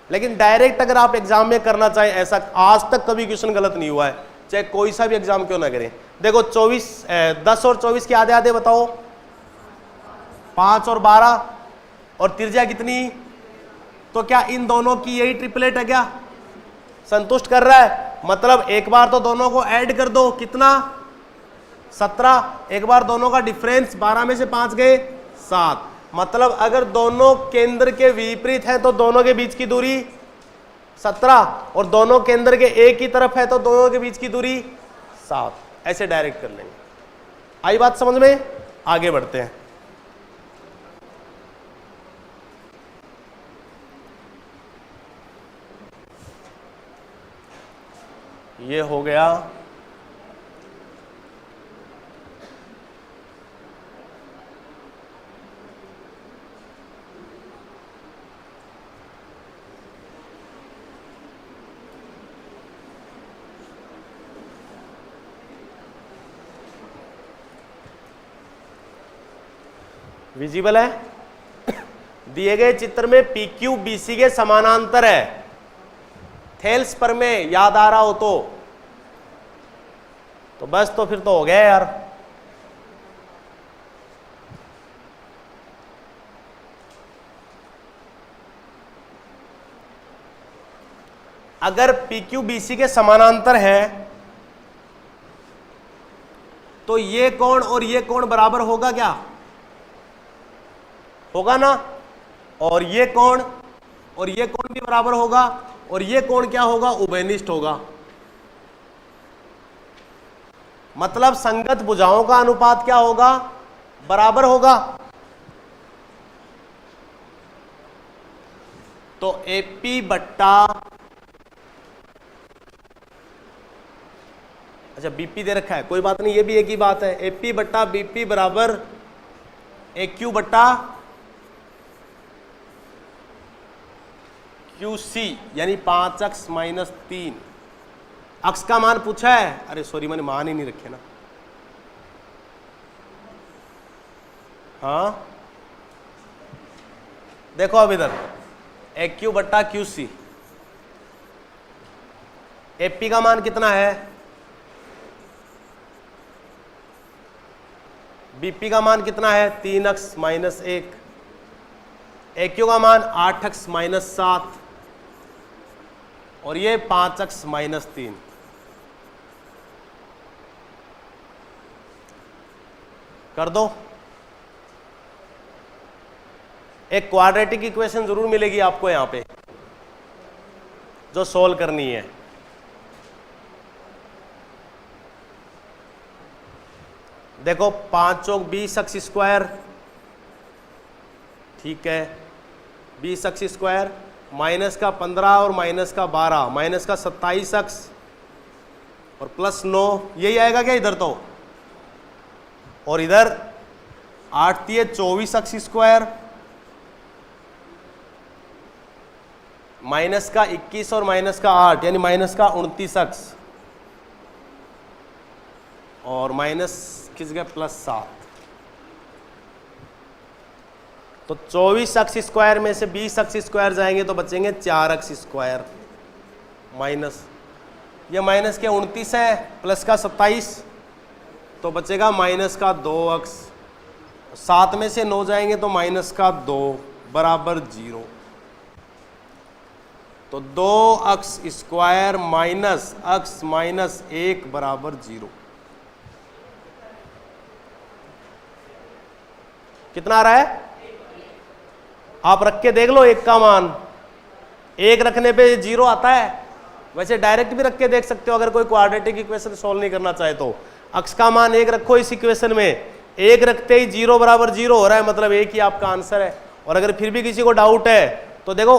लेकिन डायरेक्ट अगर आप एग्जाम में करना चाहें, ऐसा आज तक कभी क्वेश्चन गलत नहीं हुआ है, चाहे कोई सा भी एग्जाम क्यों ना करें। देखो 10 और 24 के आधे आधे बताओ, 5 और 12, और त्रिज्या कितनी, तो क्या इन दोनों की यही ट्रिपलेट है क्या, संतुष्ट कर रहा है? मतलब एक बार तो दोनों को ऐड कर दो, कितना 17, एक बार दोनों का डिफरेंस 12 में से 5 गए 7। मतलब अगर दोनों केंद्र के विपरीत हैं तो दोनों के बीच की दूरी 17, और दोनों केंद्र के एक ही तरफ है तो दोनों के बीच की दूरी 7। ऐसे डायरेक्ट कर लेंगे। आई बात समझ में? आगे बढ़ते हैं। ये हो गया विजिबल है। दिए गए चित्र में PQ BC के समानांतर है, थेल्स पर में याद आ रहा हो तो बस, तो फिर तो हो गया यार। अगर PQ BC के समानांतर है तो ये कोण और ये कोण बराबर होगा क्या, होगा ना, और ये कोण और ये कोण भी बराबर होगा, और ये कोण क्या होगा, उभयनिष्ठ होगा। मतलब संगत भुजाओं का अनुपात क्या होगा, बराबर होगा। तो AP बट्टा, अच्छा BP दे रखा है, कोई बात नहीं, ये भी एक ही बात है। AP बट्टा BP बराबर AQ बट्टा QC, यानी 5x माइनस 3। अक्स का मान पूछा है, अरे सॉरी मैंने मान ही नहीं रखे ना। हाँ देखो अब इधर AQ बट्टा QC, AP का मान कितना है, BP का मान कितना है 3x माइनस 1, AQ का मान 8x माइनस 7, और ये 5x माइनस 3। कर दो। एक क्वाड्रेटिक इक्वेशन जरूर मिलेगी आपको यहां पे जो सोल्व करनी है। देखो 5 चौक 20x स्क्वायर, ठीक है, 20x स्क्वायर माइनस का 15 और माइनस का 12, माइनस का 27x और प्लस 9, यही आएगा क्या इधर तो। और इधर 8 दिए 24x स्क्वायर, माइनस का 21 और माइनस का 8 यानी माइनस का 29x, और माइनस किस गया प्लस 7। तो 24x स्क्वायर में से 20x स्क्वायर जाएंगे तो बचेंगे 4x स्क्वायर, माइनस ये माइनस के 29 है, प्लस का 27 तो बचेगा माइनस का 2x, 7 में से 9 जाएंगे तो माइनस का 2 बराबर 0। तो 2x square minus x minus 1 बराबर 0। कितना आ रहा है, आप रख के देख लो। एक का मान, एक रखने पे 0 आता है, वैसे डायरेक्ट भी रख के देख सकते हो अगर कोई क्वाड्रेटिक इक्वेशन सॉल्व नहीं करना चाहे तो। x का मान 1 रखो इस इक्वेशन में, 1 रखते ही 0 बराबर 0 हो रहा है, मतलब एक ही आपका आंसर है। और अगर फिर भी किसी को डाउट है तो देखो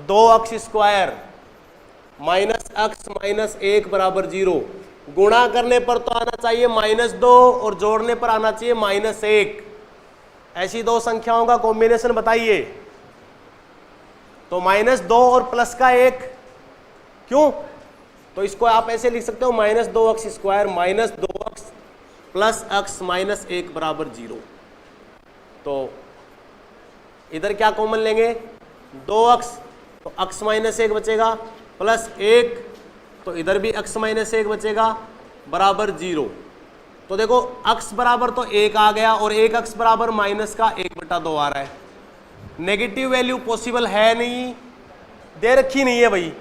2x square minus x minus 1 बराबर 0, गुणा करने पर तो आना चाहिए -2 और जोड़ने पर आना चाहिए -1। ऐसी दो संख्याओं का कॉम्बिनेशन बताइए। तो -2 और प्लस का 1, क्यों, तो इसको आप ऐसे लिख सकते हो -2x square minus 2x plus x minus 1 बराबर 0। तो इधर क्या कॉमन लेंगे, 2x, तो x माइनस 1 बचेगा, प्लस 1 तो इधर भी x माइनस 1 बचेगा बराबर 0। तो देखो x बराबर तो 1 आ गया, और 1x बराबर माइनस का 1/2 आ रहा है। नेगेटिव वैल्यू पॉसिबल है नहीं, दे रखी नहीं है भाई,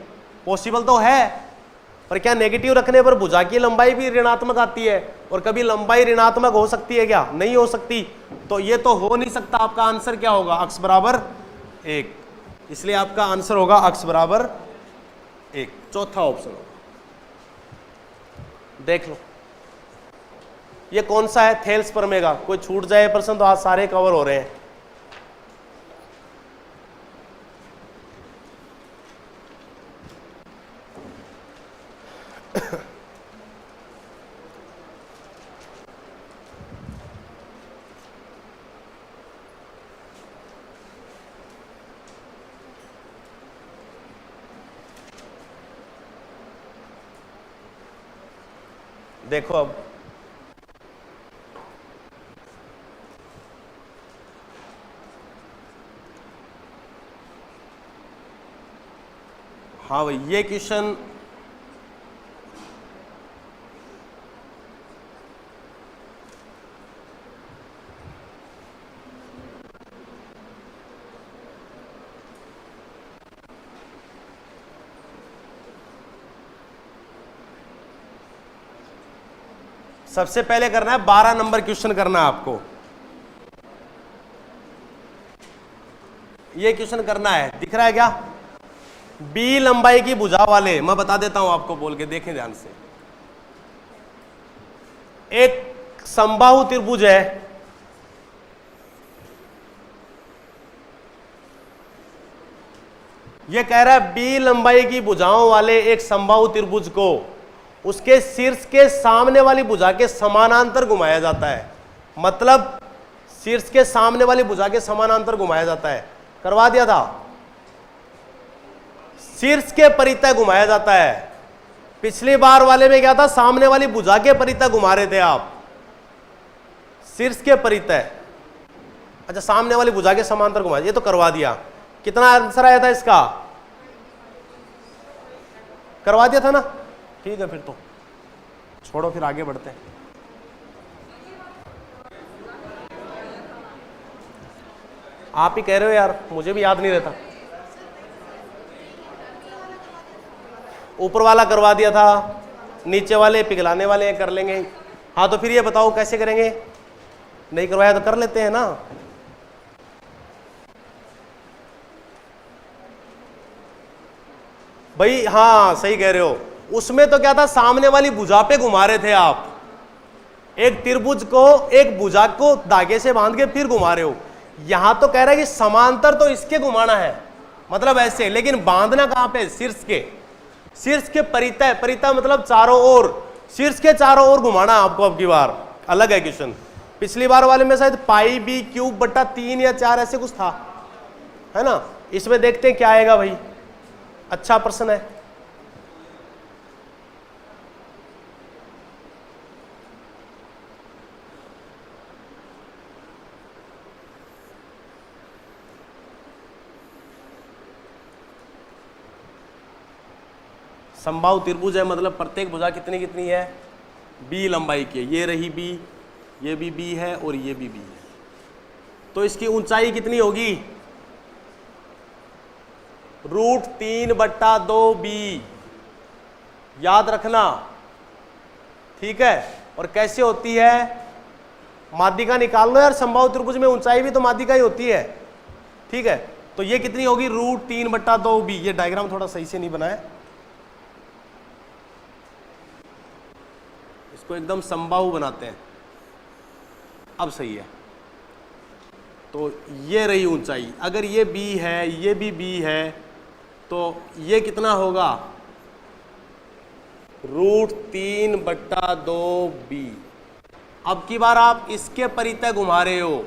पॉसिबल तो है पर क्या नेगेटिव रखने पर भुजा की लंबाई भी ऋणात्मक आती है, और कभी लंबाई ऋणात्मक हो सकती है क्या, नहीं हो सकती। तो ये तो हो नहीं सकता। आपका आंसर क्या होगा, x बराबर 1, इसलिए आपका आंसर होगा x बराबर 1, चौथा ऑप्शन होगा। देख लो ये कौन सा है, थेल्स परमेगा। कोई छूट जाए प्रश्न तो आज सारे कवर हो रहे हैं। देखो अब हाँ भाई, ये क्वेश्चन सबसे पहले करना है 12 नंबर क्वेश्चन करना है आपको। ये क्वेश्चन करना है, दिख रहा है क्या, बी लंबाई की भुजा वाले, मैं बता देता हूं आपको बोल के, देखें ध्यान से। एक समबाहु त्रिभुज है, यह कह रहा है बी लंबाई की भुजाओं वाले एक समबाहु त्रिभुज को उसके शीर्ष के सामने वाली भुजा के समानांतर घुमाया जाता है। मतलब शीर्ष के सामने वाली भुजा के समानांतर घुमाया जाता है, करवा दिया था। शीर्ष के परितः घुमाया जाता है। पिछली बार वाले में क्या था, सामने वाली भुजा के परितः घुमा रहे थे आप, शीर्ष के परितः। अच्छा, सामने वाली भुजा के समांतर घुमाया, ये तो करवा दिया। कितना आंसर आया था इसका, करवा दिया था ना? ठीक है, फिर तो छोड़ो, फिर आगे बढ़ते हैं। आप ही कह रहे हो यार, मुझे भी याद नहीं रहता। ऊपर वाला करवा दिया था, नीचे वाले पिघलाने वाले कर लेंगे। हाँ, तो फिर ये बताओ कैसे करेंगे? नहीं करवाया तो कर लेते हैं ना। भाई हाँ, सही कह रहे हो। उसमें तो क्या था, सामने वाली भुजा पे घुमा रहे थे आप, एक त्रिभुज को, एक भुजा को धागे से बांध के फिर घुमा रहे हो। यहां तो कह रहा है कि समांतर तो इसके घुमाना है, मतलब ऐसे, लेकिन बांधना कहां पे? शीर्ष के, शीर्ष के परितः। परितः मतलब चारों ओर, शीर्ष के चारों ओर घुमाना आपको। अब की बार अलग है क्वेश्चन। पिछली बार वाले में शायद पाई बी क्यूब बटा 3 या 4 ऐसे कुछ था, है ना? इसमें देखते हैं क्या आएगा भाई। अच्छा प्रश्न है। समबाहु त्रिभुज है, मतलब प्रत्येक भुजा कितनी कितनी है? बी लंबाई की। ये रही बी, ये भी बी है और ये भी बी है। तो इसकी ऊंचाई कितनी होगी? √3/2b, याद रखना, ठीक है? और कैसे होती है? माध्यिका निकाल लो यार, समबाहु त्रिभुज में ऊंचाई भी तो माध्यिका ही होती है, ठीक है? तो ये कितनी होगी? √3/2b। ये डायग्राम थोड़ा सही से नहीं बनाया, इसको एकदम समबाहु बनाते हैं, अब सही है। तो ये रही ऊंचाई। अगर ये b है, ये भी b है, तो ये कितना होगा? √3/2b। अब की बार आप इसके परितः घुमा रहे हो,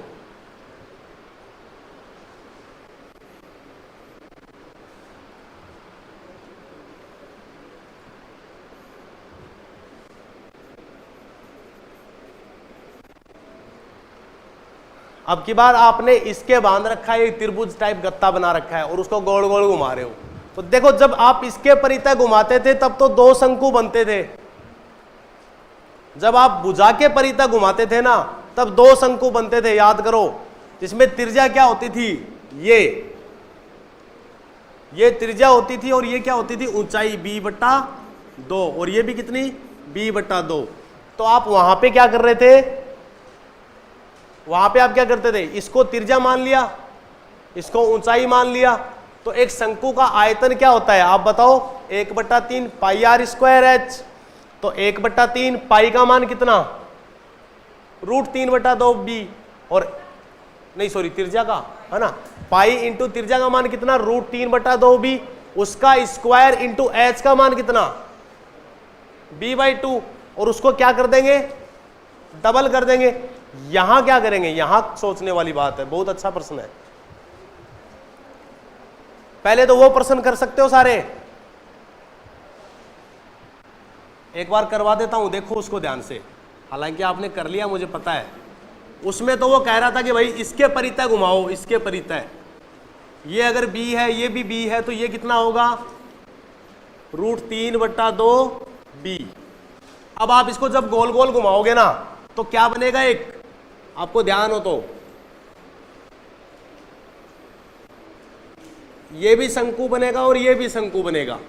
अब की बार आपने इसके बांध रखा है, एक त्रिभुज टाइप गत्ता बना रखा है और उसको गोल गोल घुमा रहे हो। तो देखो, जब आप इसके परितः घुमाते थे तब तो 2 शंकु बनते थे, जब आप भुजा के परितः घुमाते थे ना तब 2 शंकु बनते थे, याद करो। जिसमें त्रिज्या क्या होती थी? ये त्रिज्या होती थी, और ये क्या होती थी? ऊंचाई b/2, और ये भी कितनी? b/2। तो आप वहां पे क्या कर रहे थे? वहां पे आप क्या करते थे? इसको त्रिज्या मान लिया, इसको ऊंचाई मान लिया। तो एक शंकु का आयतन क्या होता है आप बताओ? 1/3 πr²h। तो 1/3 पाई का मान कितना? √3/2b। और नहीं, सॉरी, त्रिज्या का, है ना? पाई इंटू त्रिज्या का मान कितना? √3/2b। उसका स्क्वायर इंटू h का मान कितना? b/2। और उसको क्या कर देंगे? डबल कर देंगे। यहां क्या करेंगे? यहां सोचने वाली बात है, बहुत अच्छा प्रश्न है। पहले तो वो प्रश्न कर सकते हो सारे, एक बार करवा देता हूं, देखो उसको ध्यान से। हालांकि आपने कर लिया मुझे पता है। उसमें तो वो कह रहा था कि भाई इसके परितः घुमाओ, इसके परितः। ये अगर b है, ये भी b है, तो ये कितना होगा? √3/2b। अब आप इसको जब गोल गोल घुमाओगे ना तो क्या बनेगा? एक, आपको ध्यान हो तो, ये भी शंकु बनेगा और ये भी शंकु बनेगा।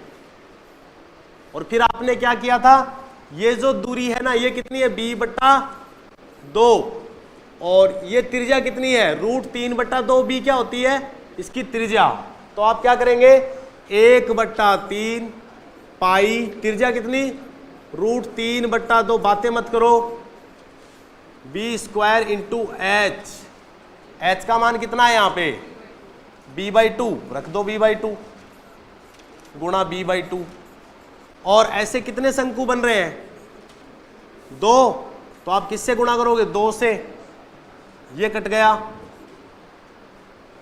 और फिर आपने क्या किया था? ये जो दूरी है ना, ये कितनी है? b/2, और ये त्रिज्या कितनी है? √3/2b क्या होती है? इसकी त्रिज्या। तो आप क्या करेंगे? 1/3 पाई, त्रिज्या कितनी, √3/2, बातें मत करो, b² इंटू एच का मान कितना है यहाँ पे, b/2, रख दो b/2 गुणा b/2। और ऐसे कितने शंकु बन रहे हैं, 2, तो आप किससे गुणा करोगे, 2 से, ये कट गया,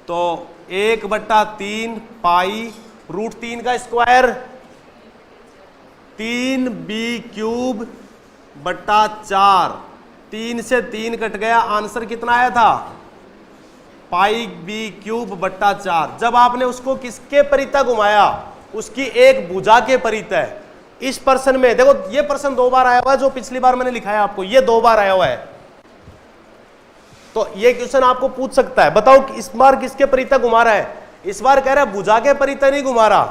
तो 1/3 पाई √3 का स्क्वायर 3b³/4, 3 से 3 कट गया, आंसर कितना आया था, πb³/4। जब आपने उसको किसके परितः घुमाया, उसकी एक भुजा के परितः। इस प्रश्न में देखो, ये प्रश्न 2 बार आया हुआ है, जो पिछली बार मैंने लिखाया आपको, ये 2 बार आया हुआ है। तो ये क्वेश्चन आपको पूछ सकता है, बताओ इस बार किसके परितः घुमा रहा है, इस बार कह रहा है भुजा के परितः नहीं घुमा रहा।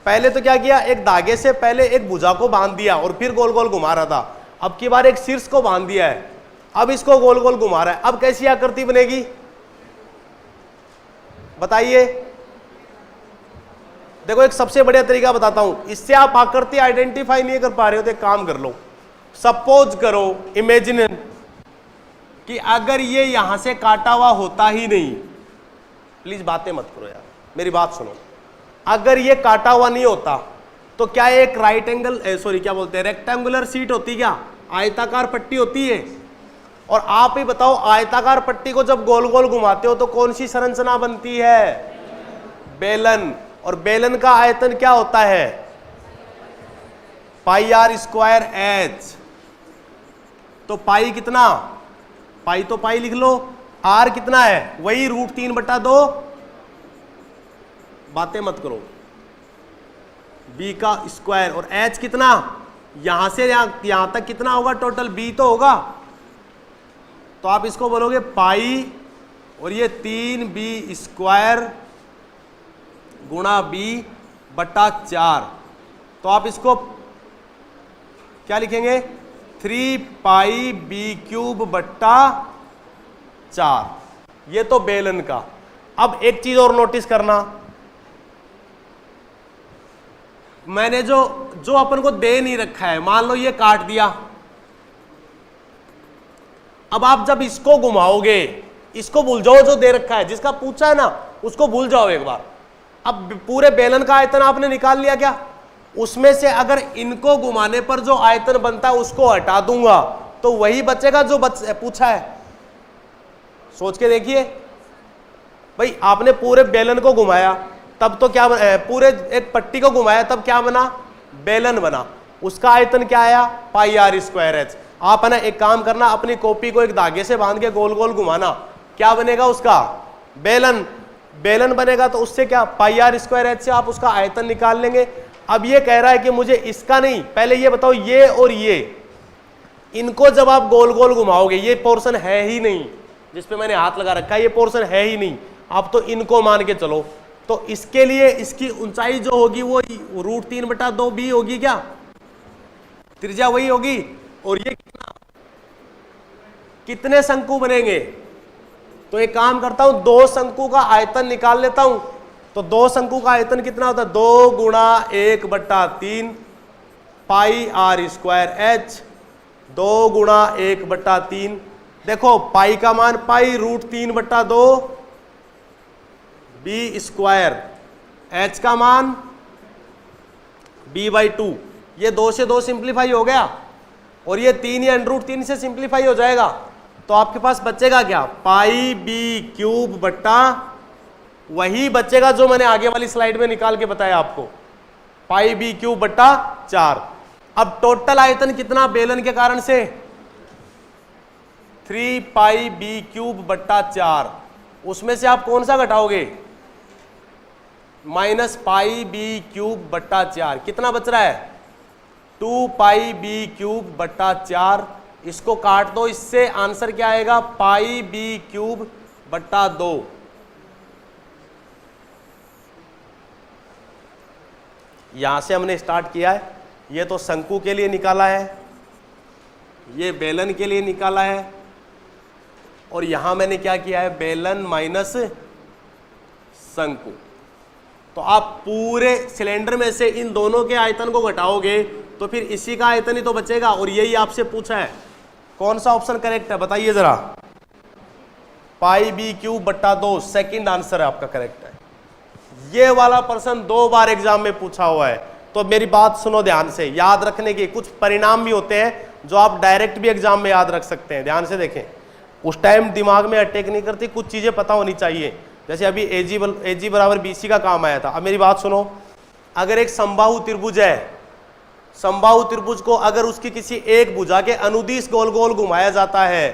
पहले तो क्या किया, एक धागे से पहले एक भुजा को बांध दिया और फिर गोल गोल घुमा रहा था, अब की बार एक शीर्ष को बांध दिया है, अब इसको गोल गोल घुमा रहा है। अब कैसी आकृति बनेगी बताइए। देखो एक सबसे बढ़िया तरीका बताता हूं, इससे आप आकृति आइडेंटिफाई नहीं कर पा रहे हो तो एक काम कर लो, सपोज करो, इमेजिन कि अगर ये यहां से काटा हुआ होता ही नहीं, प्लीज बातें मत करो यार, मेरी बात सुनो, अगर ये काटा हुआ नहीं होता तो क्या एक राइट एंगल क्या बोलते हैं, रेक्टेंगुलर शीट होती, क्या आयताकार पट्टी होती है। और आप ही बताओ, आयताकार पट्टी को जब गोल गोल घुमाते हो तो कौन सी संरचना बनती है, बेलन। और बेलन का आयतन क्या होता है, πr²h। तो पाई कितना, पाई तो पाई लिख लो, आर कितना है, वही √3/2, बातें मत करो, b का स्क्वायर, और h कितना, यहां से यहां तक कितना होगा टोटल, b तो होगा, तो आप इसको बोलोगे पाई और ये 3b² गुणा b/4। तो आप इसको क्या लिखेंगे, 3πb³/4। ये तो बेलन का। अब एक चीज और नोटिस करना, मैंने जो अपन को दे नहीं रखा है, मान लो ये काट दिया, अब आप जब इसको घुमाओगे, इसको भूल जाओ, जो दे रखा है जिसका पूछा है ना उसको भूल जाओ एक बार। अब पूरे बेलन का आयतन आपने निकाल लिया क्या, उसमें से अगर इनको घुमाने पर जो आयतन बनता है उसको हटा दूंगा तो वही बचेगा जो पूछा है। सोच के देखिए भाई, आपने पूरे बेलन को घुमाया तब तो क्या पूरे एक पट्टी को घुमाया तब क्या बना, बेलन बना, उसका आयतन क्या आया, πr²h। आप है ना एक काम करना, अपनी कॉपी को एक धागे से बांध के गोल गोल घुमाना, क्या बनेगा उसका, बेलन। बेलन बनेगा तो उससे क्या, πr²h से आप उसका आयतन निकाल लेंगे। अब ये कह रहा है कि मुझे इसका नहीं, पहले ये बताओ ये और ये, इनको जब आप गोल गोल घुमाओगे, ये पोर्शन है ही नहीं जिसपे मैंने हाथ लगा रखा है, ये पोर्शन है ही नहीं, आप तो इनको मान के चलो। तो इसके लिए इसकी ऊंचाई जो होगी वो √3/2b होगी, क्या त्रिज्या वही होगी। और ये कितने शंकु बनेंगे, तो एक काम करता हूं, 2 शंकु का आयतन निकाल लेता हूं। तो 2 शंकु का आयतन कितना होता है, 2 गुणा 1/3 πr²h, 2 गुणा 1/3। देखो पाई का मान पाई √3/2 b², h का मान b/2। ये 2 से 2 सिंप्लीफाई हो गया और ये 3 या √3 से सिंप्लीफाई हो जाएगा, तो आपके पास बचेगा क्या, πb³ वही बचेगा जो मैंने आगे वाली स्लाइड में निकाल के बताया आपको, πb³/4। अब टोटल आयतन कितना बेलन के कारण से, 3πb³/4। उसमें से आप कौन सा घटाओगे, -πb³/4। कितना बच रहा है, 2πb³/4। इसको काट दो, इससे आंसर क्या आएगा, πb³/2। यहां से हमने स्टार्ट किया है, ये तो शंकु के लिए निकाला है, ये बेलन के लिए निकाला है, और यहां मैंने क्या किया है, बेलन माइनस शंकु। तो आप पूरे सिलेंडर में से इन दोनों के आयतन को घटाओगे तो फिर इसी का आयतन ही तो बचेगा, और यही आपसे पूछा है। कौन सा ऑप्शन करेक्ट है बताइए जरा। पाई बी क्यूब बट्टा 2 सेकंड आंसर है आपका करेक्ट है। ये वाला प्रश्न 2 बार एग्जाम में पूछा हुआ है, तो मेरी बात सुनो ध्यान से। याद रखने के कुछ परिणाम भी होते हैं जो आप डायरेक्ट भी एग्जाम में याद रख सकते हैं। ध्यान से देखें, उस टाइम दिमाग में अटैक नहीं करती, कुछ चीजें पता होनी चाहिए। जैसे अभी एजी बराबर बीसी का काम आया था। अब मेरी बात सुनो, अगर एक समबाहु त्रिभुज है, समबाहु त्रिभुज को अगर उसकी किसी एक भुजा के अनुदिश गोल गोल घुमाया जाता है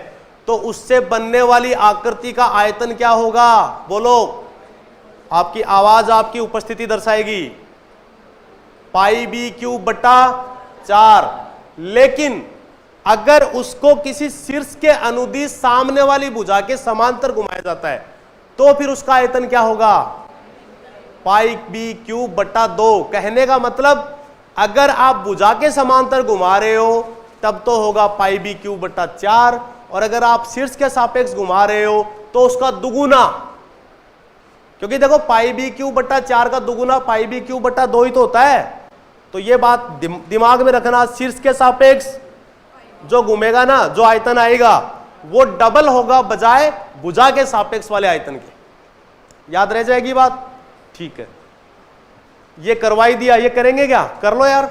तो उससे बनने वाली आकृति का आयतन क्या होगा? बोलो, आपकी आवाज आपकी उपस्थिति दर्शाएगी। पाई बी क्यूब बट्टा 4। लेकिन अगर उसको किसी शीर्ष के अनुदिश सामने वाली भुजा के समांतर घुमाया जाता है तो फिर उसका आयतन क्या होगा? पाई बी क्यूब बट्टा 2। कहने का मतलब अगर आप भुजा के समांतर घुमा रहे हो तब तो होगा पाई बी क्यूब बट्टा 4, और अगर आप शीर्ष के सापेक्ष घुमा रहे हो तो उसका दुगुना, क्योंकि देखो पाई बी क्यूब बट्टा 4 का दुगुना पाई बी क्यूब बट्टा 2 ही तो होता है। तो ये बात दिमाग में रखना, शीर्ष के सापेक्ष जो घूमेगा ना, जो आयतन आएगा वो डबल होगा बजाय भुजा के सापेक्ष वाले आयतन के। याद रह जाएगी बात? ठीक है, ये करवा ही दिया। ये करेंगे क्या? कर लो यार,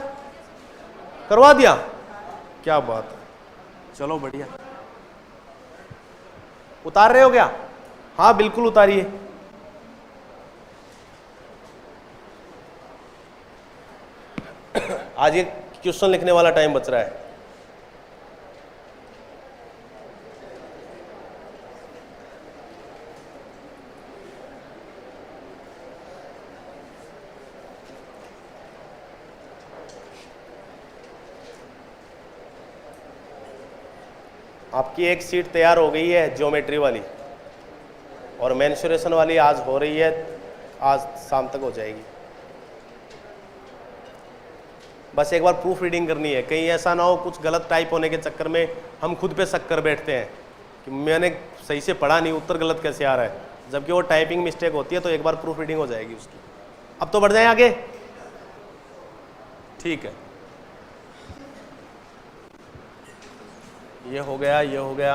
करवा दिया, क्या बात है, चलो बढ़िया। उतार रहे हो क्या? हाँ बिल्कुल उतारिए। आज ये क्वेश्चन लिखने वाला टाइम बच रहा है। आपकी एक सीट तैयार हो गई है ज्योमेट्री वाली, और मेंसुरेशन वाली आज हो रही है, आज शाम तक हो जाएगी। बस एक बार प्रूफ रीडिंग करनी है, कहीं ऐसा ना हो कुछ गलत टाइप होने के चक्कर में हम खुद पे शक कर बैठते हैं कि मैंने सही से पढ़ा नहीं, उत्तर गलत कैसे आ रहा है, जबकि वो टाइपिंग मिस्टेक होती है। तो एक बार प्रूफ रीडिंग हो जाएगी उसकी। अब तो बढ़ जाए आगे, ठीक है। ये हो गया, ये हो गया।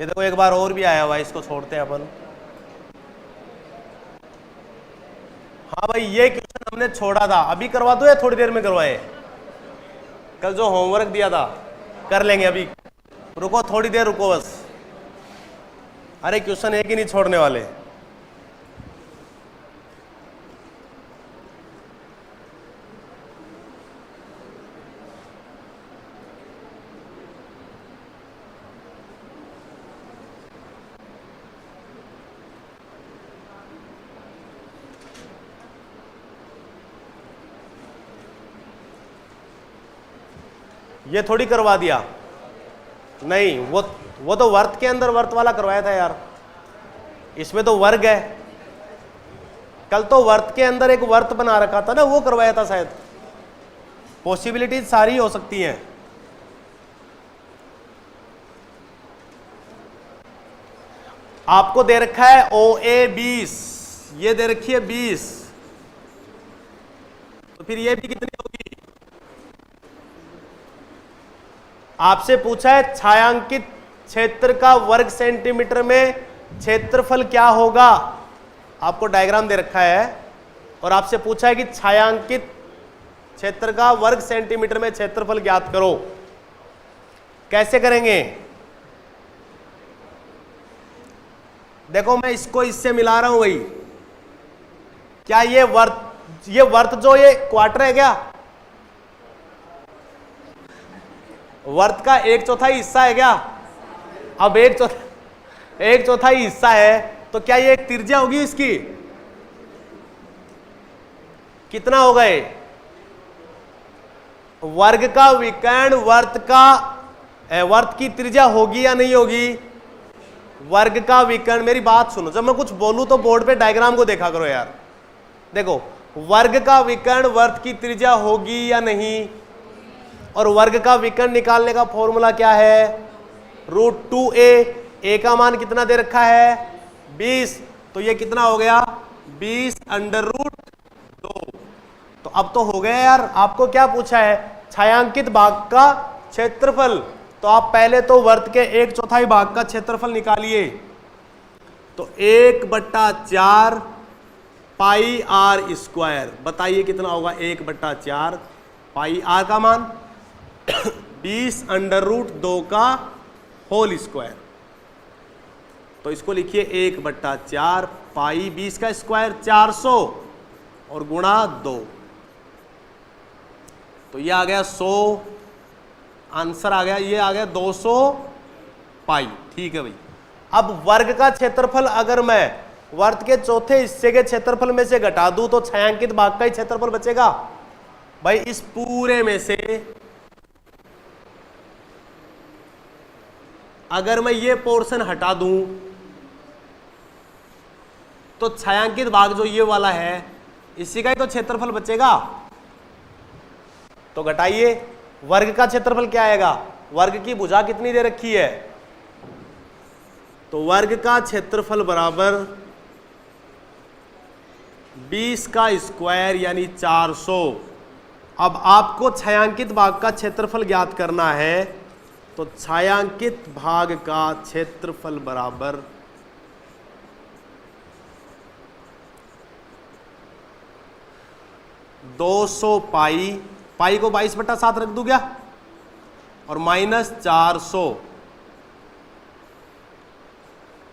ये देखो एक बार और भी आया हुआ है, इसको छोड़ते हैं अपन। हाँ भाई, ये क्वेश्चन हमने छोड़ा था, अभी करवा दो या थोड़ी देर में करवाए? कल जो होमवर्क दिया था कर लेंगे, अभी रुको, थोड़ी देर रुको बस। अरे क्वेश्चन एक ही नहीं छोड़ने वाले। ये थोड़ी करवा दिया, नहीं, वो तो वर्त के अंदर वर्त वाला करवाया था यार। इसमें तो वर्ग है, कल तो वर्त के अंदर एक वर्त बना रखा था ना, वो करवाया था शायद। पॉसिबिलिटीज सारी हो सकती हैं। आपको दे रखा है OA 20, ये दे रखी है 20, तो फिर ये भी कितनी होगी? आपसे पूछा है छायांकित क्षेत्र का वर्ग सेंटीमीटर में क्षेत्रफल क्या होगा। आपको डायग्राम दे रखा है और आपसे पूछा है कि छायांकित क्षेत्र का वर्ग सेंटीमीटर में क्षेत्रफल ज्ञात करो। कैसे करेंगे? देखो मैं इसको इससे मिला रहा हूं भाई। क्या ये वर्त जो ये क्वार्टर है क्या? वर्त का 1/4 हिस्सा है क्या? अब 1/4 हिस्सा है तो क्या ये एक त्रिज्या होगी इसकी? कितना होगा ये? वर्ग का विकर्ण वर्त की त्रिज्या होगी या नहीं होगी? वर्ग का विकर्ण, मेरी बात सुनो, जब मैं कुछ बोलूं तो बोर्ड पे डायग्राम को देखा करो यार। देखो, वर्ग का विकर्ण वर्त की त्रिज्या होगी या नहीं? और वर्ग का विकर्ण निकालने का फॉर्मूला क्या है? √2a, a का मान कितना दे रखा है 20, तो ये कितना हो गया 20√2। तो अब तो हो गया यार, आपको क्या पूछा है छायांकित भाग का क्षेत्रफल, तो आप पहले तो वर्त के 1/4 भाग का क्षेत्रफल निकालिए, तो 1/4 पाई r स्क्वायर, बताइए कितना होगा 1/4 पाई r का मान 20√2 का होल स्क्वायर, तो इसको लिखिए 1/4 पाई 20 का स्क्वायर 400 और गुणा 2, तो ये आ गया 100, आंसर आ गया, ये आ गया 200 पाई। ठीक है भाई। अब वर्ग का क्षेत्रफल अगर मैं वर्त के चौथे हिस्से के क्षेत्रफल में से घटा दूं तो छायांकित भाग का ही क्षेत्रफल बचेगा भाई। इस पूरे में से अगर मैं ये पोर्शन हटा दूं तो छायांकित भाग जो ये वाला है इसी का ही तो क्षेत्रफल बचेगा, तो घटाइए। वर्ग का क्षेत्रफल क्या आएगा, वर्ग की भुजा कितनी दे रखी है, तो वर्ग का क्षेत्रफल बराबर 20 का स्क्वायर यानी 400। अब आपको छायांकित भाग का क्षेत्रफल ज्ञात करना है, तो छायांकित भाग का क्षेत्रफल बराबर 200 पाई, पाई को 22/7 रख दूं क्या, और -400,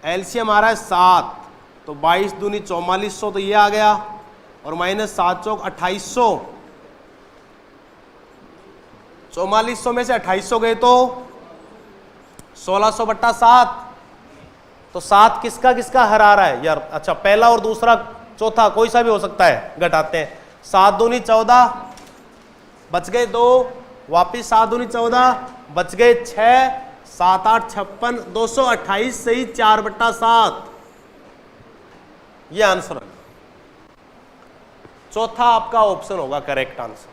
एलसीएम आ रहा है 7, तो 22 दूनी 4400, तो ये आ गया, और -7 चौक 2800, 4400 में से 2800 गए तो 1600/7, तो 7 किसका किसका हर आ रहा है यार, अच्छा पहला और दूसरा चौथा कोई सा भी हो सकता है, घटाते हैं। 7 दूनी 14, बच गए 2, वापिस 7 दूनी 14, बच गए 6, 7 8 56, 228 सही 4/7, ये आंसर है। चौथा आपका ऑप्शन होगा करेक्ट आंसर,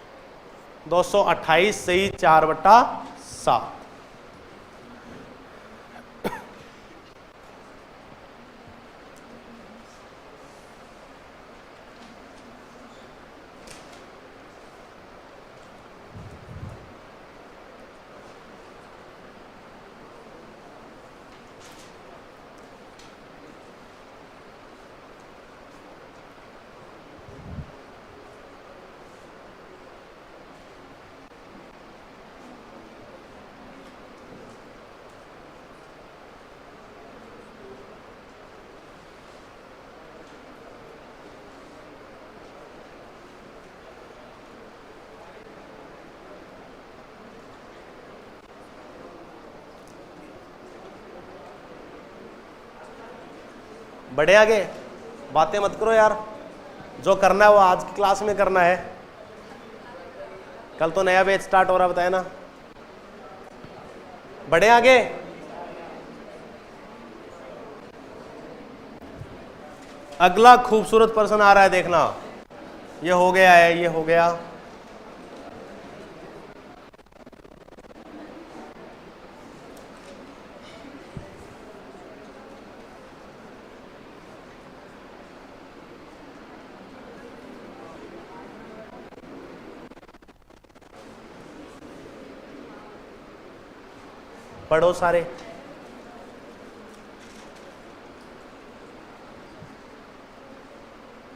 228 सही 4/7। बढ़े आगे, बातें मत करो यार, जो करना है वो आज की क्लास में करना है, कल तो नया बैच स्टार्ट हो रहा, बताया ना। बढ़े आगे, अगला खूबसूरत प्रश्न आ रहा है, देखना, ये हो गया है, ये हो गया। पढ़ो सारे।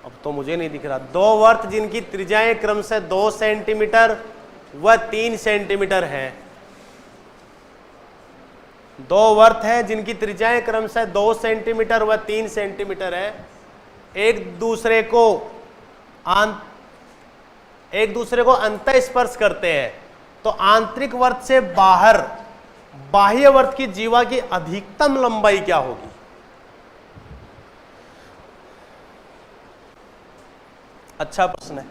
अब तो मुझे नहीं दिख रहा। 2 वर्त जिनकी त्रिज्याएं क्रमशः 2 सेंटीमीटर व 3 सेंटीमीटर हैं। 2 वर्त हैं जिनकी त्रिज्याएं क्रमशः 2 सेंटीमीटर व 3 सेंटीमीटर है, एक दूसरे को अंतः स्पर्श करते हैं, तो आंतरिक वर्त से बाहर बाह्य वर्त की जीवा की अधिकतम लंबाई क्या होगी। अच्छा प्रश्न है।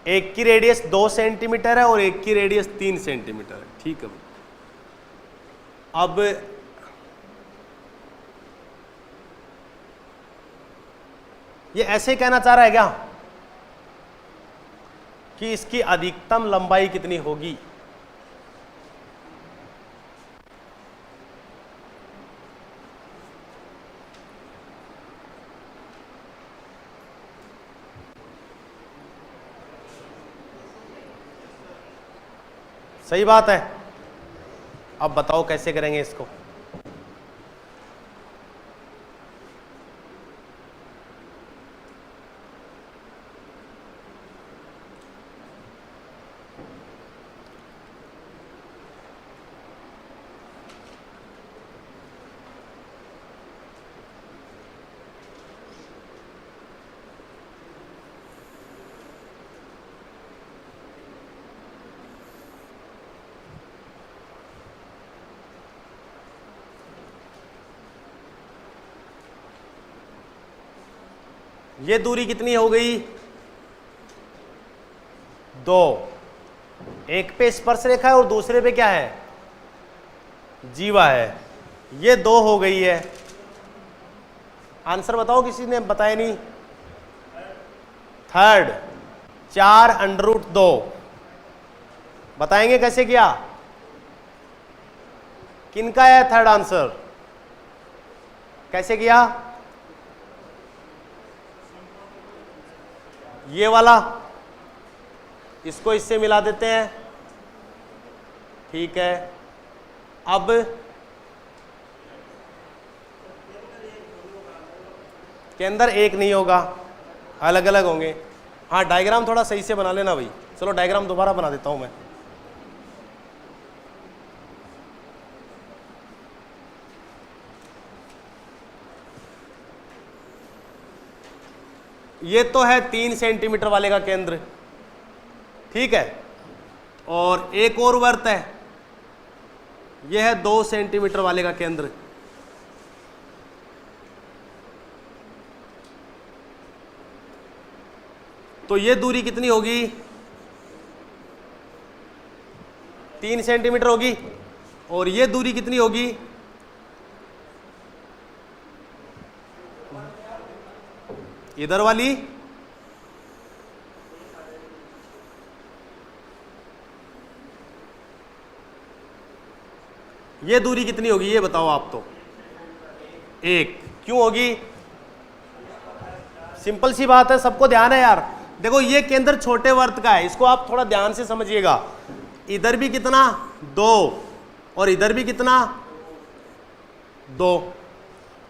एक की रेडियस 2 सेंटीमीटर है और एक की रेडियस 3 सेंटीमीटर है, ठीक है। अब ये ऐसे कहना चाह रहा है क्या कि इसकी अधिकतम लंबाई कितनी होगी? सही बात है। अब बताओ कैसे करेंगे इसको? ये दूरी कितनी हो गई? 2। एक पे स्पर्श रेखा है और दूसरे पे क्या है? जीवा है। ये 2 हो गई है। आंसर बताओ, किसी ने बताया नहीं। थर्ड 4√2। बताएंगे कैसे किया? किनका है थर्ड आंसर? कैसे किया? ये वाला, इसको इससे मिला देते हैं, ठीक है। अब के अंदर एक नहीं होगा, अलग अलग होंगे। हाँ, डायग्राम थोड़ा सही से बना लेना भाई। चलो डायग्राम दोबारा बना देता हूं मैं। ये तो है 3 सेंटीमीटर वाले का केंद्र, ठीक है। और एक और वृत्त है, यह है 2 सेंटीमीटर वाले का केंद्र। तो ये दूरी कितनी होगी? 3 सेंटीमीटर होगी। और ये दूरी कितनी होगी? इधर वाली ये दूरी कितनी होगी? ये बताओ आप तो। 1। क्यों होगी? सिंपल सी बात है, सबको ध्यान है यार। देखो ये केंद्र छोटे वृत्त का है, इसको आप थोड़ा ध्यान से समझिएगा। इधर भी कितना? 2। और इधर भी कितना? 2।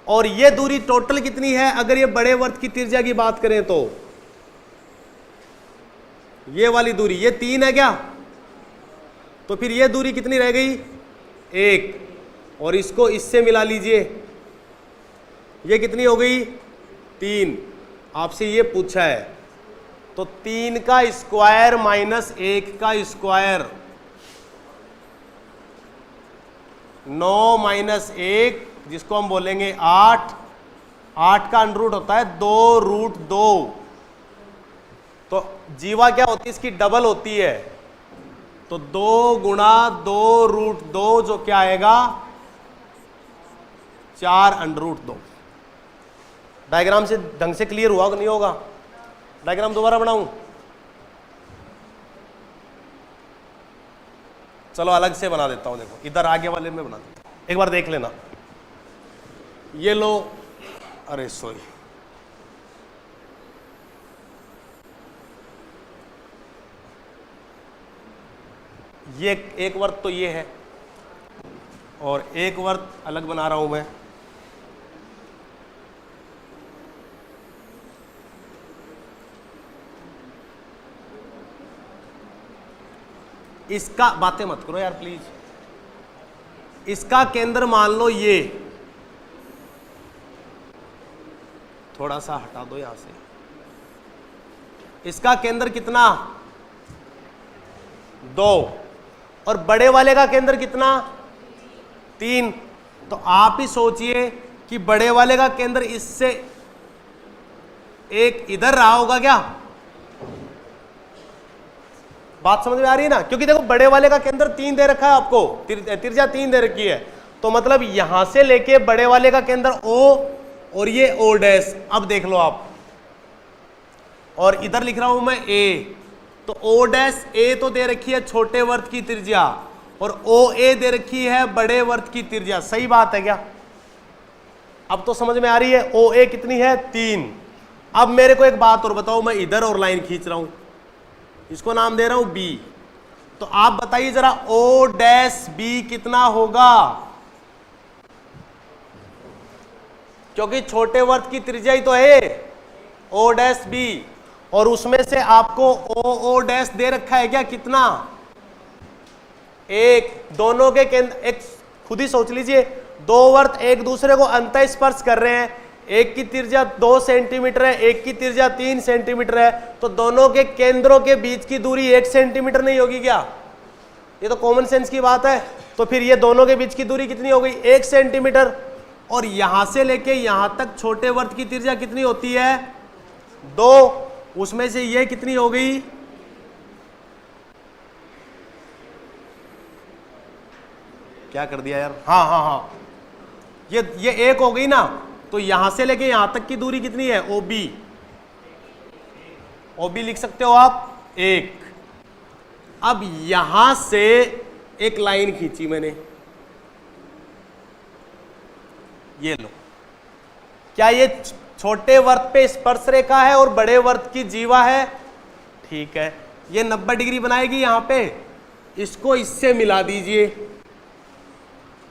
और ये दूरी टोटल कितनी है? अगर ये बड़े वृत्त की त्रिज्या की बात करें तो ये वाली दूरी, ये 3 है क्या? तो फिर ये दूरी कितनी रह गई? 1। और इसको इससे मिला लीजिए, ये कितनी हो गई? 3। आपसे ये पूछा है, तो 3 का स्क्वायर माइनस 1 का स्क्वायर, 9 माइनस 1, जिसको हम बोलेंगे 8। 8 का अंडर होता है 2√2। तो जीवा क्या होती है? इसकी डबल होती है। तो 2 गुणा 2√2 जो क्या आएगा? 4√2। डायग्राम से ढंग से क्लियर हुआ कि नहीं होगा? डायग्राम दोबारा बनाऊं? चलो अलग से बना देता हूं। देखो इधर आगे वाले में बना देता हूं, एक बार देख लेना। ये लो, अरे सॉरी, ये एक वर्त तो ये है और एक वर्त अलग बना रहा हूं मैं। इसका बातें मत करो यार प्लीज। इसका केंद्र मान लो ये, थोड़ा सा हटा दो यहां से। इसका केंद्र कितना? 2। और बड़े वाले का केंद्र कितना? 3। तो आप ही सोचिए कि बड़े वाले का केंद्र इससे एक इधर रहा होगा क्या? बात समझ में आ रही है ना? क्योंकि देखो बड़े वाले का केंद्र 3 दे रखा है आपको, त्रिज्या 3 दे रखी है, तो मतलब यहां से लेके बड़े वाले का केंद्र O और ये O डैश। अब देख लो आप, और इधर लिख रहा हूं मैं A, तो O डैश A तो दे रखी है छोटे वर्त की त्रिज्या, और OA दे रखी है बड़े वर्त की त्रिज्या। सही बात है क्या? अब तो समझ में आ रही है। OA कितनी है? 3। अब मेरे को एक बात और बताओ, मैं इधर और लाइन खींच रहा हूं, इसको नाम दे रहा हूं B, तो आप बताइए जरा O डैश B कितना होगा? क्योंकि छोटे वर्त की त्रिज्या ही तो है O डैश B, और उसमें से आपको O डैश दे रखा है क्या? कितना? 1। दोनों के केंद्र, एक खुद ही सोच लीजिए, दो वर्त एक दूसरे को अंतः स्पर्श कर रहे हैं, एक की त्रिज्या 2 सेंटीमीटर है, एक की त्रिज्या 3 सेंटीमीटर है, तो दोनों के केंद्रों के बीच की दूरी 1 सेंटीमीटर नहीं होगी क्या? ये तो कॉमन सेंस की बात है। तो फिर ये दोनों के बीच की दूरी कितनी हो गई? 1 सेंटीमीटर। और यहां से लेके यहां तक छोटे वर्त की त्रिज्या कितनी होती है? 2। उसमें से ये कितनी हो गई? क्या कर दिया यार? हाँ, ये 1 हो गई ना, तो यहां से लेके यहां तक की दूरी कितनी है? OB लिख सकते हो आप 1। अब यहां से एक लाइन खींची मैंने, ये लो। क्या ये छोटे वर्त पे स्पर्श रेखा है और बड़े वर्त की जीवा है? ठीक है, ये 90 डिग्री बनाएगी यहां पे, इसको इससे मिला दीजिए,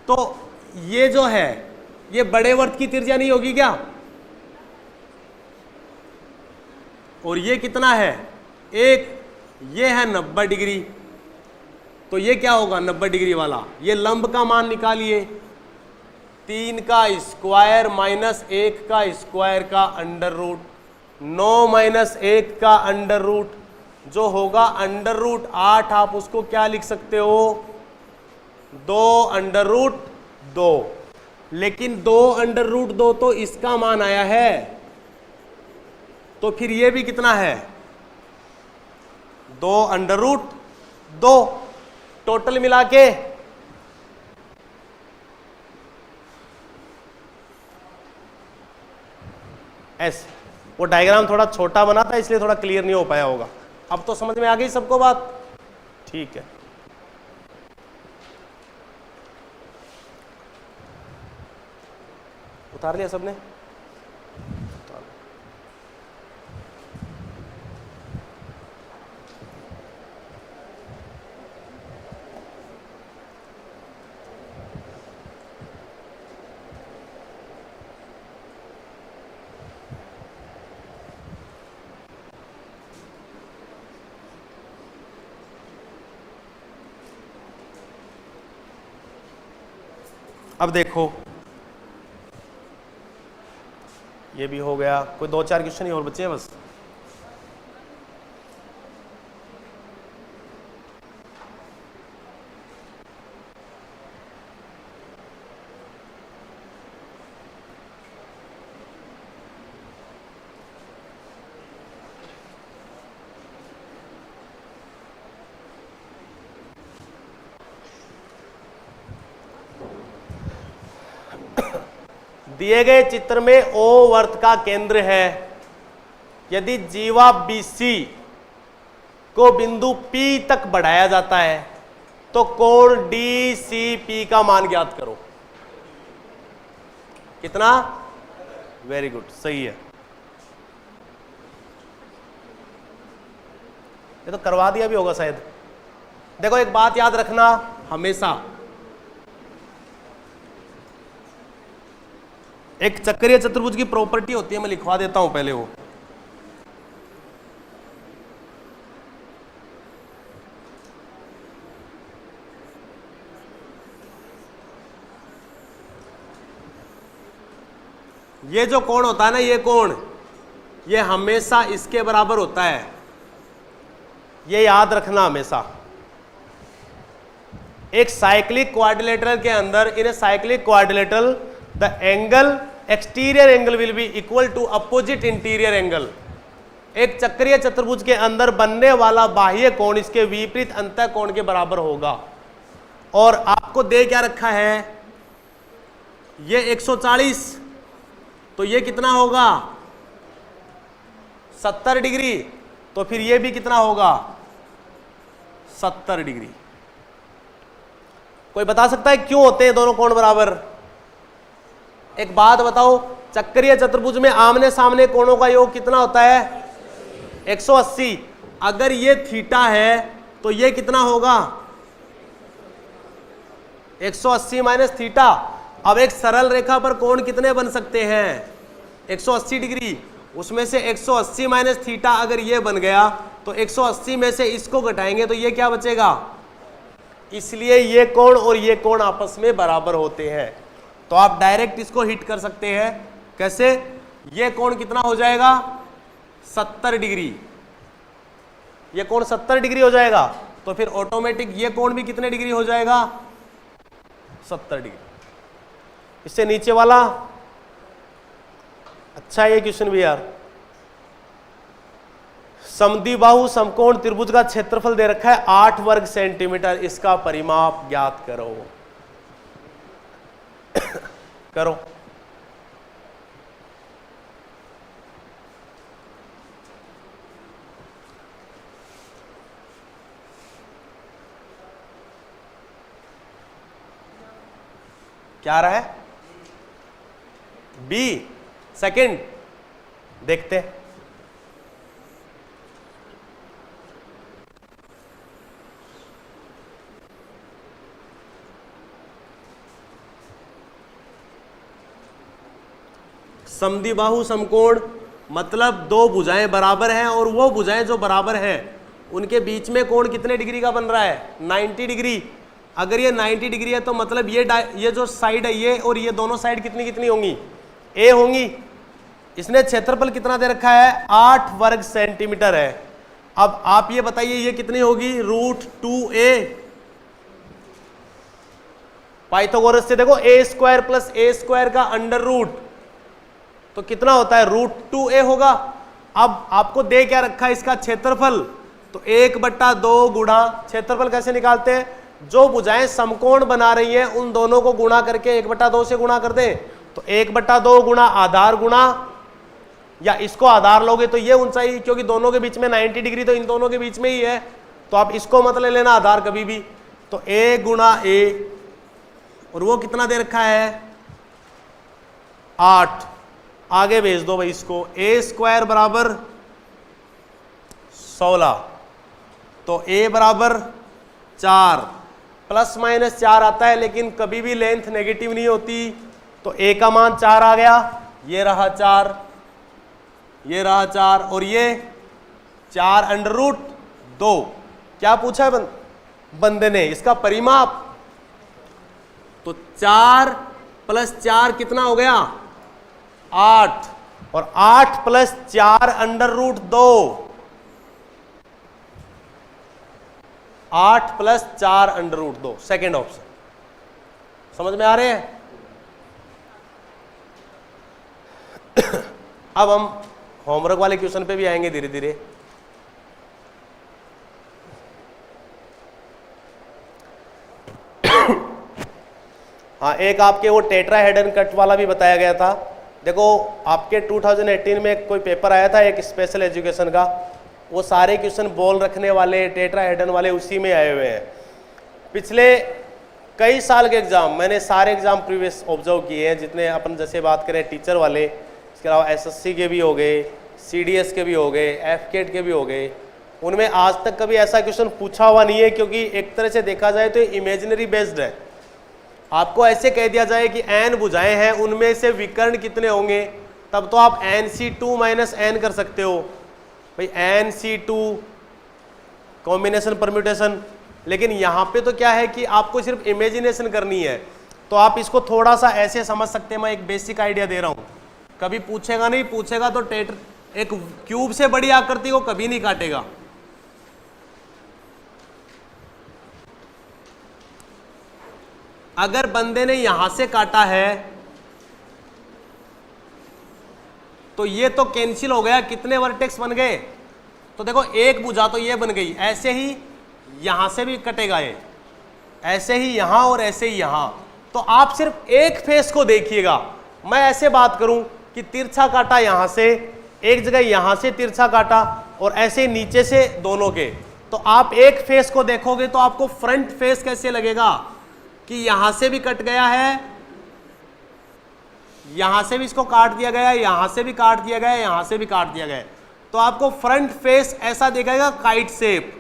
तो ये जो है ये बड़े वर्त की त्रिज्या नहीं होगी क्या? और ये कितना है? 1। ये है 90 डिग्री, तो ये क्या होगा? 90 डिग्री वाला। ये लंब का मान निकालिए, 3 का स्क्वायर माइनस 1 का स्क्वायर का अंडर रूट, 9 माइनस 1 का अंडर रूट, जो होगा अंडर रूट 8। आप उसको क्या लिख सकते हो? 2 अंडर रूट 2। लेकिन 2 अंडर रूट 2 तो इसका मान आया है, तो फिर ये भी कितना है? 2 अंडर रूट 2। टोटल मिला के ऐसे। वो डायग्राम थोड़ा छोटा बना था इसलिए थोड़ा क्लियर नहीं हो पाया होगा। अब तो समझ में आ गई सबको बात? ठीक है। उतार लिया सबने? अब देखो, ये भी हो गया। कोई 2-4 क्वेश्चन ही और बचे हैं बस। दिए गए चित्र में O वर्त का केंद्र है। यदि जीवा BC को बिंदु P तक बढ़ाया जाता है तो कोण DCP का मान ज्ञात करो। कितना? वेरी गुड, सही है। ये तो करवा दिया भी होगा शायद। देखो एक बात याद रखना, हमेशा एक चक्रीय चतुर्भुज की प्रॉपर्टी होती है, मैं लिखवा देता हूं पहले वो। ये जो कोण होता है ना, ये कोण, ये हमेशा इसके बराबर होता है, ये याद रखना हमेशा। एक साइक्लिक क्वाड्रिलेटरल के अंदर, in a cyclic quadrilateral the angle exterior angle will be equal to opposite interior angle. एक चक्रीय चतुर्भुज के अंदर बनने वाला बाह्य कोण इसके विपरीत अंतः कोण के बराबर होगा। और आपको दे क्या रखा है, ये 140, तो ये कितना होगा 70 डिग्री, तो फिर ये भी कितना होगा 70 डिग्री। कोई बता सकता है क्यों होते हैं दोनों कोण बराबर? एक बात बताओ, चक्रीय चतुर्भुज में आमने सामने कोणों का योग कितना होता है 180। अगर ये थीटा है तो ये कितना होगा 180 माइनस थीटा। अब एक सरल रेखा पर कोण कितने बन सकते हैं 180 डिग्री, उसमें से 180 माइनस थीटा अगर ये बन गया तो 180 में से इसको घटाएंगे तो ये क्या बचेगा, इसलिए ये कोण और ये कोण आपस में बराबर होते हैं। तो आप डायरेक्ट इसको हिट कर सकते हैं। कैसे? ये कोण कितना हो जाएगा 70 डिग्री, ये कोण 70 डिग्री हो जाएगा, तो फिर ऑटोमेटिक ये कोण भी कितने डिग्री हो जाएगा 70 डिग्री। इससे नीचे वाला अच्छा है ये क्वेश्चन भी यार। समद्विबाहु समकोण त्रिभुज का क्षेत्रफल दे रखा है 8 वर्ग सेंटीमीटर, इसका परिमाप ज्ञात करो। करो। क्या आ रहा है बी सेकंड, देखते हैं। समद्विबाहु समकोण मतलब दो भुजाएं बराबर हैं और वो भुजाएं जो बराबर हैं उनके बीच में कोण कितने डिग्री का बन रहा है 90 डिग्री। अगर ये 90 डिग्री है तो मतलब ये जो साइड है ये और ये दोनों साइड कितनी कितनी होंगी ए होंगी। इसने क्षेत्रफल कितना दे रखा है 8 वर्ग सेंटीमीटर है। अब आप ये बताइए ये कितनी होगी √2a। पाइथागोरस से देखो a² प्लस a² का अंडर रूट तो कितना होता है √2a होगा। अब आपको दे क्या रखा है इसका क्षेत्रफल, तो 1/2 गुणा क्षेत्रफल कैसे निकालते हैं, जो भुजाएं समकोण बना रही हैं उन दोनों को गुणा करके 1/2 से गुणा कर दें, तो 1/2 गुणा आधार गुणा, या इसको आधार लोगे तो ये ऊंचाई, क्योंकि दोनों के बीच में 90 डिग्री तो इन दोनों के बीच में ही है, तो आप इसको मत ले लेना आधार कभी भी। तो a गुणा a और वो कितना दे रखा है 8, आगे भेज दो भाई इसको, a² बराबर 16, तो a बराबर 4, प्लस माइनस 4 आता है लेकिन कभी भी लेंथ नेगेटिव नहीं होती, तो a का मान 4 आ गया, ये रहा 4, ये रहा 4 और ये 4√2। क्या पूछा है बंदे ने, इसका परिमाप, तो 4 + 4 कितना हो गया 8 और 8 + 4 √2, 8 + 4 √2, सेकेंड ऑप्शन। समझ में आ रहे हैं? अब हम होमवर्क वाले क्वेश्चन पे भी आएंगे धीरे धीरे। हाँ, एक आपके वो टेट्राहेड्रन कट वाला भी बताया गया था। देखो आपके 2018 में कोई पेपर आया था एक स्पेशल एजुकेशन का, वो सारे क्वेश्चन बॉल रखने वाले टेट्राहेड्रन वाले उसी में आए हुए हैं। पिछले कई साल के एग्जाम मैंने सारे एग्जाम प्रीवियस ऑब्जर्व किए हैं, जितने अपन जैसे बात करें टीचर वाले, इसके अलावा एसएससी के भी हो गए, सीडीएस के भी हो गए, एफकेट के भी हो गए, उनमें आज तक कभी ऐसा क्वेश्चन पूछा हुआ नहीं है, क्योंकि एक तरह से देखा जाए तो इमेजिनरी बेस्ड है। आपको ऐसे कह दिया जाए कि n भुजाएं हैं, उनमें से विकर्ण कितने होंगे, तब तो आप nc2 - n कर सकते हो भाई, nc2 कॉम्बिनेशन परम्यूटेशन। लेकिन यहाँ पे तो क्या है कि आपको सिर्फ इमेजिनेशन करनी है, तो आप इसको थोड़ा सा ऐसे समझ सकते हैं। मैं एक बेसिक आइडिया दे रहा हूँ, कभी पूछेगा नहीं, पूछेगा तो एक क्यूब से बड़ी आकृति को कभी नहीं काटेगा। अगर बंदे ने यहां से काटा है तो ये तो कैंसिल हो गया, कितने वर्टेक्स बन गए? तो देखो एक भुजा तो ये बन गई, ऐसे ही यहां से भी कटेगा ये, ऐसे ही यहां और ऐसे ही यहां। तो आप सिर्फ एक फेस को देखिएगा। मैं ऐसे बात करूं कि तिरछा काटा यहां से, एक जगह यहां से तिरछा काटा और ऐसे नीचे से दोनों के, तो आप एक फेस को देखोगे तो आपको फ्रंट फेस कैसे लगेगा कि यहां से भी कट गया है, यहां से भी इसको काट दिया गया, यहां से भी काट दिया गया, यहां से भी काट दिया गया। तो आपको फ्रंट फेस ऐसा दिखेगा काइट शेप।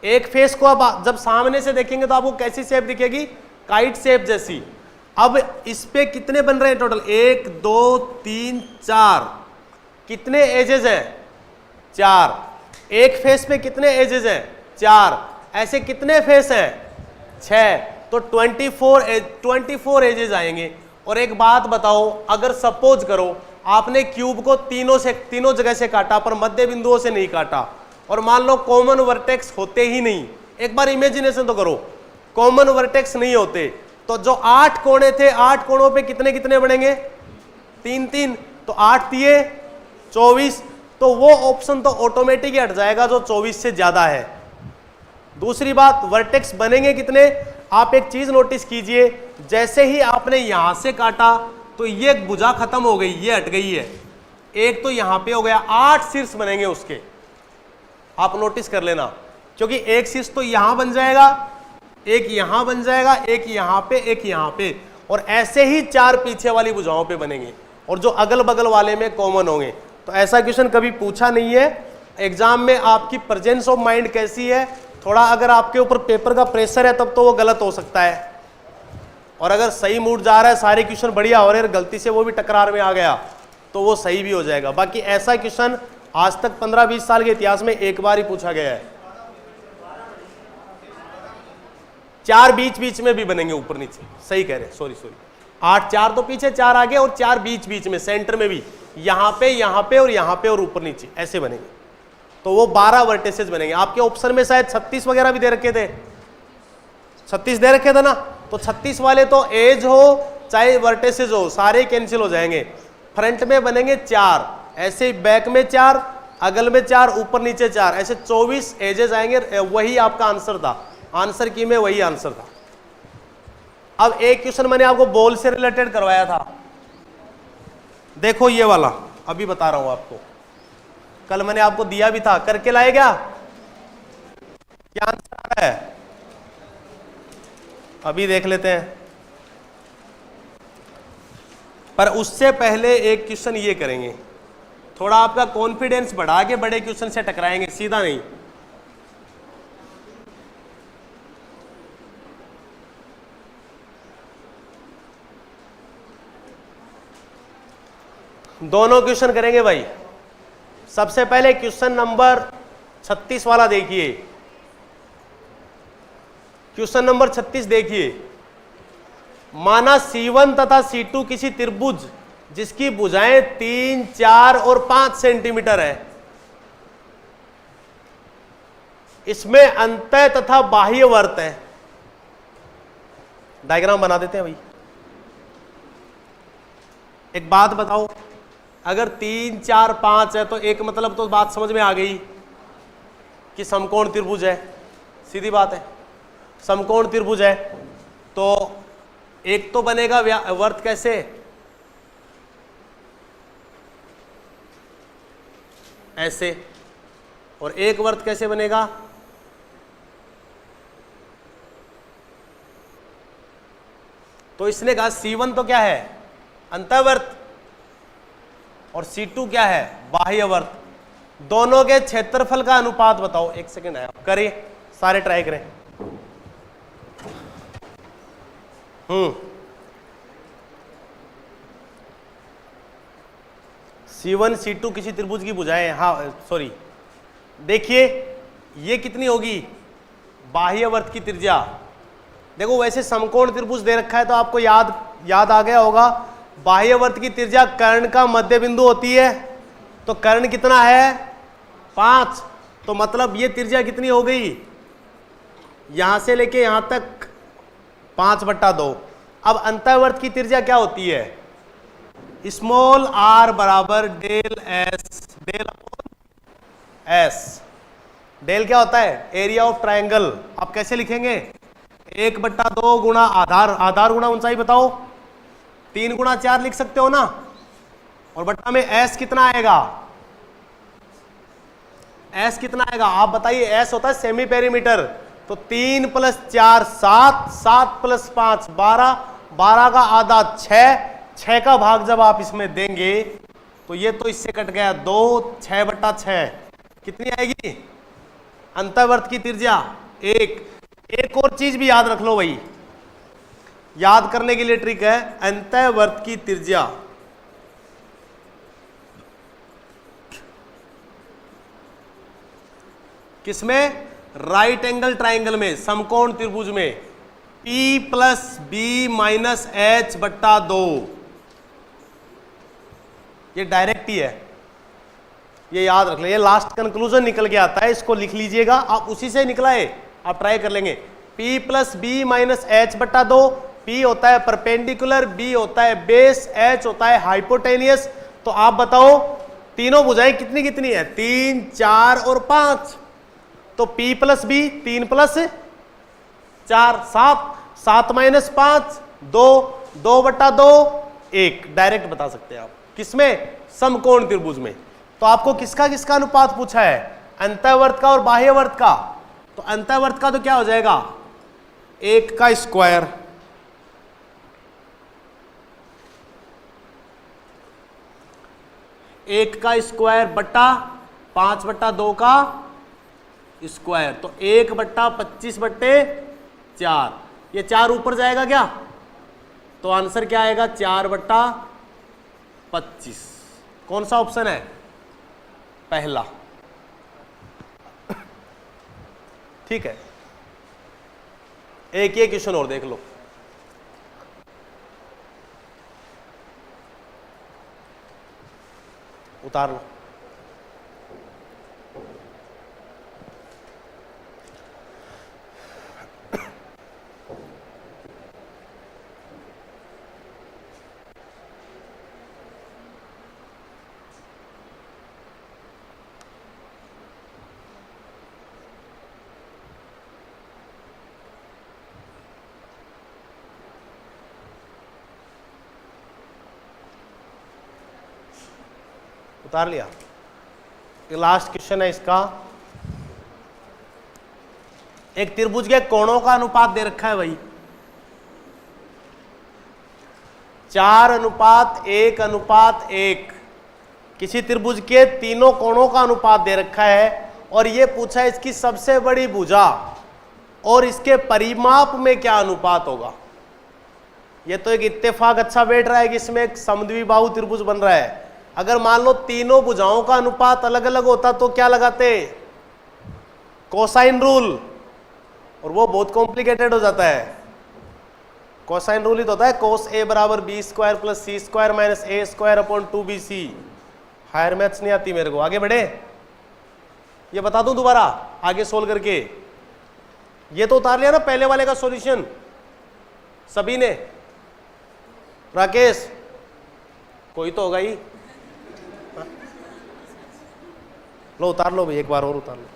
एक फेस को अब जब सामने से देखेंगे तो आपको कैसी शेप दिखेगी? काइट शेप जैसी। अब इस पे कितने बन रहे हैं टोटल? 1 2 3 4। कितने एजेस हैं? 4। एक फेस पे कितने एजेस हैं? 4। ऐसे कितने फेस हैं? 6। तो 24 एजेस आएंगे। और एक बात बताओ, अगर सपोज करो आपने क्यूब को तीनों जगह से काटा पर मध्य बिंदुओं से नहीं काटा, और मान लो कॉमन वर्टेक्स होते ही नहीं, एक बार इमेजिनेशन तो करो, कॉमन वर्टेक्स नहीं होते, तो जो 8 कोणे थे, 8 कोणों पे कितने कितने बनेंगे? 3 3। तो 8 दिए 24। तो वो ऑप्शन तो ऑटोमेटिक ही हट जाएगा जो 24 से ज्यादा है। दूसरी बात, वर्टेक्स बनेंगे कितने? आप एक चीज नोटिस कीजिए, जैसे ही आपने यहां से काटा तो ये भुजा खत्म हो गई, ये हट गई है, एक तो यहां पे हो गया, 8 शीर्ष बनेंगे उसके। आप नोटिस कर लेना, क्योंकि एक शीर्ष तो यहां बन जाएगा, एक यहां बन जाएगा, एक यहां पे, एक यहां पे, और ऐसे ही 4 पीछे वाली भुजाओं पे बनेंगे, और जो अगल बगल वाले में कॉमन होंगे। तो ऐसा क्वेश्चन कभी पूछा नहीं है एग्जाम में। आपकी प्रेजेंस ऑफ माइंड कैसी है? थोड़ा अगर आपके ऊपर पेपर का प्रेशर है तब तो वो गलत हो सकता है, और अगर सही मूड जा रहा है, सारे क्वेश्चन बढ़िया हो रहे हैं, गलती से वो भी टकरार में आ गया तो वो सही भी हो जाएगा। बाकी ऐसा क्वेश्चन आज तक 15-20 साल के इतिहास में एक बार ही पूछा गया है। 4 बीच बीच में भी बनेंगे, ऊपर नीचे, सही कह रहे, सॉरी 8, 4 तो पीछे, 4 आगे और 4 बीच बीच में, सेंटर में भी, यहां पे और यहां पे और ऊपर नीचे ऐसे बनेंगे। तो वो 12 वर्टेसेस बनेंगे। आपके ऑप्शन में शायद 36 वगैरह भी दे रखे थे, 36 दे रखे थे ना, तो 36 वाले तो एज हो चाहे वर्टेसेस हो सारे कैंसिल हो जाएंगे। फ्रंट में बनेंगे 4, ऐसे बैक में 4, अगल में 4, ऊपर नीचे 4, ऐसे 24 एजेस आएंगे। वही आपका आंसर था, आंसर की में वही आंसर था। अब एक क्वेश्चन मैंने आपको बॉल से रिलेटेड करवाया था, देखो ये वाला, अभी बता रहा हूं आपको, कल मैंने आपको दिया भी था, करके लाए क्या आंसर आ रहा है? अभी देख लेते हैं, पर उससे पहले एक क्वेश्चन ये करेंगे, थोड़ा आपका कॉन्फिडेंस बढ़ा के बड़े क्वेश्चन से टकराएंगे, सीधा नहीं। दोनों क्वेश्चन करेंगे भाई। सबसे पहले क्वेश्चन नंबर 36 वाला देखिए, क्वेश्चन नंबर 36 देखिए। माना C1 तथा C2 किसी त्रिभुज जिसकी भुजाएं 3, 4 और 5 सेंटीमीटर है, इसमें अंतः तथा बाह्य वर्त है। डायग्राम बना देते हैं भाई। एक बात बताओ, अगर 3, 4, 5 है तो एक मतलब तो बात समझ में आ गई कि समकोण त्रिभुज है, सीधी बात है, समकोण त्रिभुज है। तो एक तो बनेगा वर्त कैसे? ऐसे, और एक वर्त कैसे बनेगा? तो इसने कहा C1 तो क्या है? अंतःवर्त, और C2 क्या है? बाह्यवर्त। दोनों के क्षेत्रफल का अनुपात बताओ। एक सेकंड आया, करिए, सारे ट्राई करें। C1 C2 किसी त्रिभुज की भुजाएं, हाँ सॉरी, देखिए ये कितनी होगी? बाह्यवर्त की त्रिज्या। देखो वैसे समकोण त्रिभुज दे रखा है तो आपको याद आ गया होगा, बाह्यवर्त की त्रिज्या कर्ण का मध्य बिंदु होती है। तो कर्ण कितना है? 5। तो मतलब ये त्रिज्या कितनी हो गई? यहां से लेके यहां तक 5/2। अब अंतःवर्त की त्रिज्या क्या होती है? स्मॉल आर बराबर del s, del upon s. Del क्या होता है? Area of triangle. आप कैसे लिखेंगे? 1/2 गुणा आधार, आधार गुणा ऊंचाई बताओ, 3 गुणा 4 लिख सकते हो ना, और बट्टा में एस कितना आएगा? एस कितना आएगा आप बताइए? एस होता है सेमी पेरीमीटर, तो 3 + 4 7, 7 + 5 12, 12 का आधा 6, 6 का भाग जब आप इसमें देंगे तो ये तो इससे कट गया 2, 6/6 कितनी आएगी? अंतःवर्त की त्रिज्या 1। एक और चीज भी याद रख लो भाई, याद करने के लिए ट्रिक है, अंतःवर्त की त्रिज्या किसमें? राइट एंगल ट्राइंगल में, समकोण त्रिभुज में, P + B - H/2। ये डायरेक्ट ही है, ये याद रख ले, ये लास्ट कंक्लूजन निकल के आता है, इसको लिख लीजिएगा आप, उसी से निकला है, आप ट्राई कर लेंगे। P + B - H/2, P होता है परपेंडिकुलर, B होता है बेस, H होता है हाइपोटेनियस। तो आप बताओ तीनों भुजाएं कितनी कितनी है? 3, 4 और 5। तो P + B 3 + 4 7, 7 - 5 2, 2/2 1। डायरेक्ट बता सकते हैं आप, किसमें? समकोण त्रिभुज में। तो आपको किसका किसका अनुपात पूछा है? अंतःवर्त का और बाह्यवर्त का। तो अंतःवर्त का तो क्या हो जाएगा? 1 का स्क्वायर, बट्टा 5/2 का स्क्वायर, तो 1/25/4। ये 4 ऊपर जाएगा क्या? तो आंसर क्या आएगा? 4/25। कौन सा ऑप्शन है? पहला। ठीक है, एक ये क्वेश्चन और देख लो। उतार लो। उतार लिया? ये लास्ट क्वेश्चन है इसका। एक त्रिभुज के कोणों का अनुपात दे रखा है भाई, 4:1:1। किसी त्रिभुज के तीनों कोणों का अनुपात दे रखा है, और ये पूछा है इसकी सबसे बड़ी भुजा और इसके परिमाप में क्या अनुपात होगा। ये तो एक इत्तेफाक अच्छा बैठ रहा है कि इसमें एक समद्विबाहु त्रिभुज बन रहा है। अगर मान लो तीनों भुजाओं का अनुपात अलग अलग होता तो क्या लगाते? कोसाइन रूल, और वो बहुत कॉम्प्लिकेटेड हो जाता है। कोसाइन रूल ही तो होता है cos A = B² + C² - A²/2BC। Higher maths नहीं आती मेरे को, आगे बढ़े। ये बता दूं दोबारा आगे सोल्व करके। ये तो उतार लिया ना पहले वाले का सॉल्यूशन सभी ने। राकेश कोई तो होगा ही, लो उतार लो भाई, एक बार और उतार लो।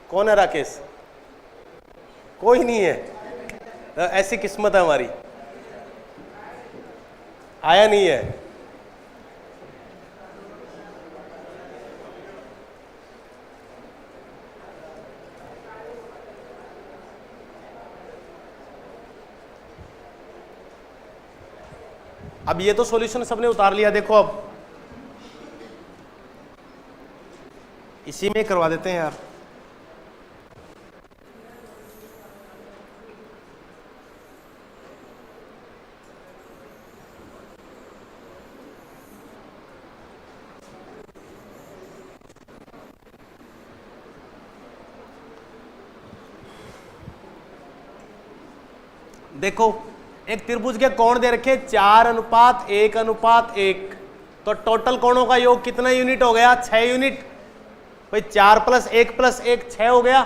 कौन है राकेश? कोई नहीं है, ऐसी किस्मत है हमारी, आया नहीं है। अब ये तो सॉल्यूशन सबने उतार लिया, देखो अब इसी में करवा देते हैं यार। देखो एक त्रिभुज के कोण दे रखे 4:1:1, तो टोटल कोणों का योग कितना यूनिट हो गया? 6 यूनिट। भाई 4 + 1 + 1 6 हो गया।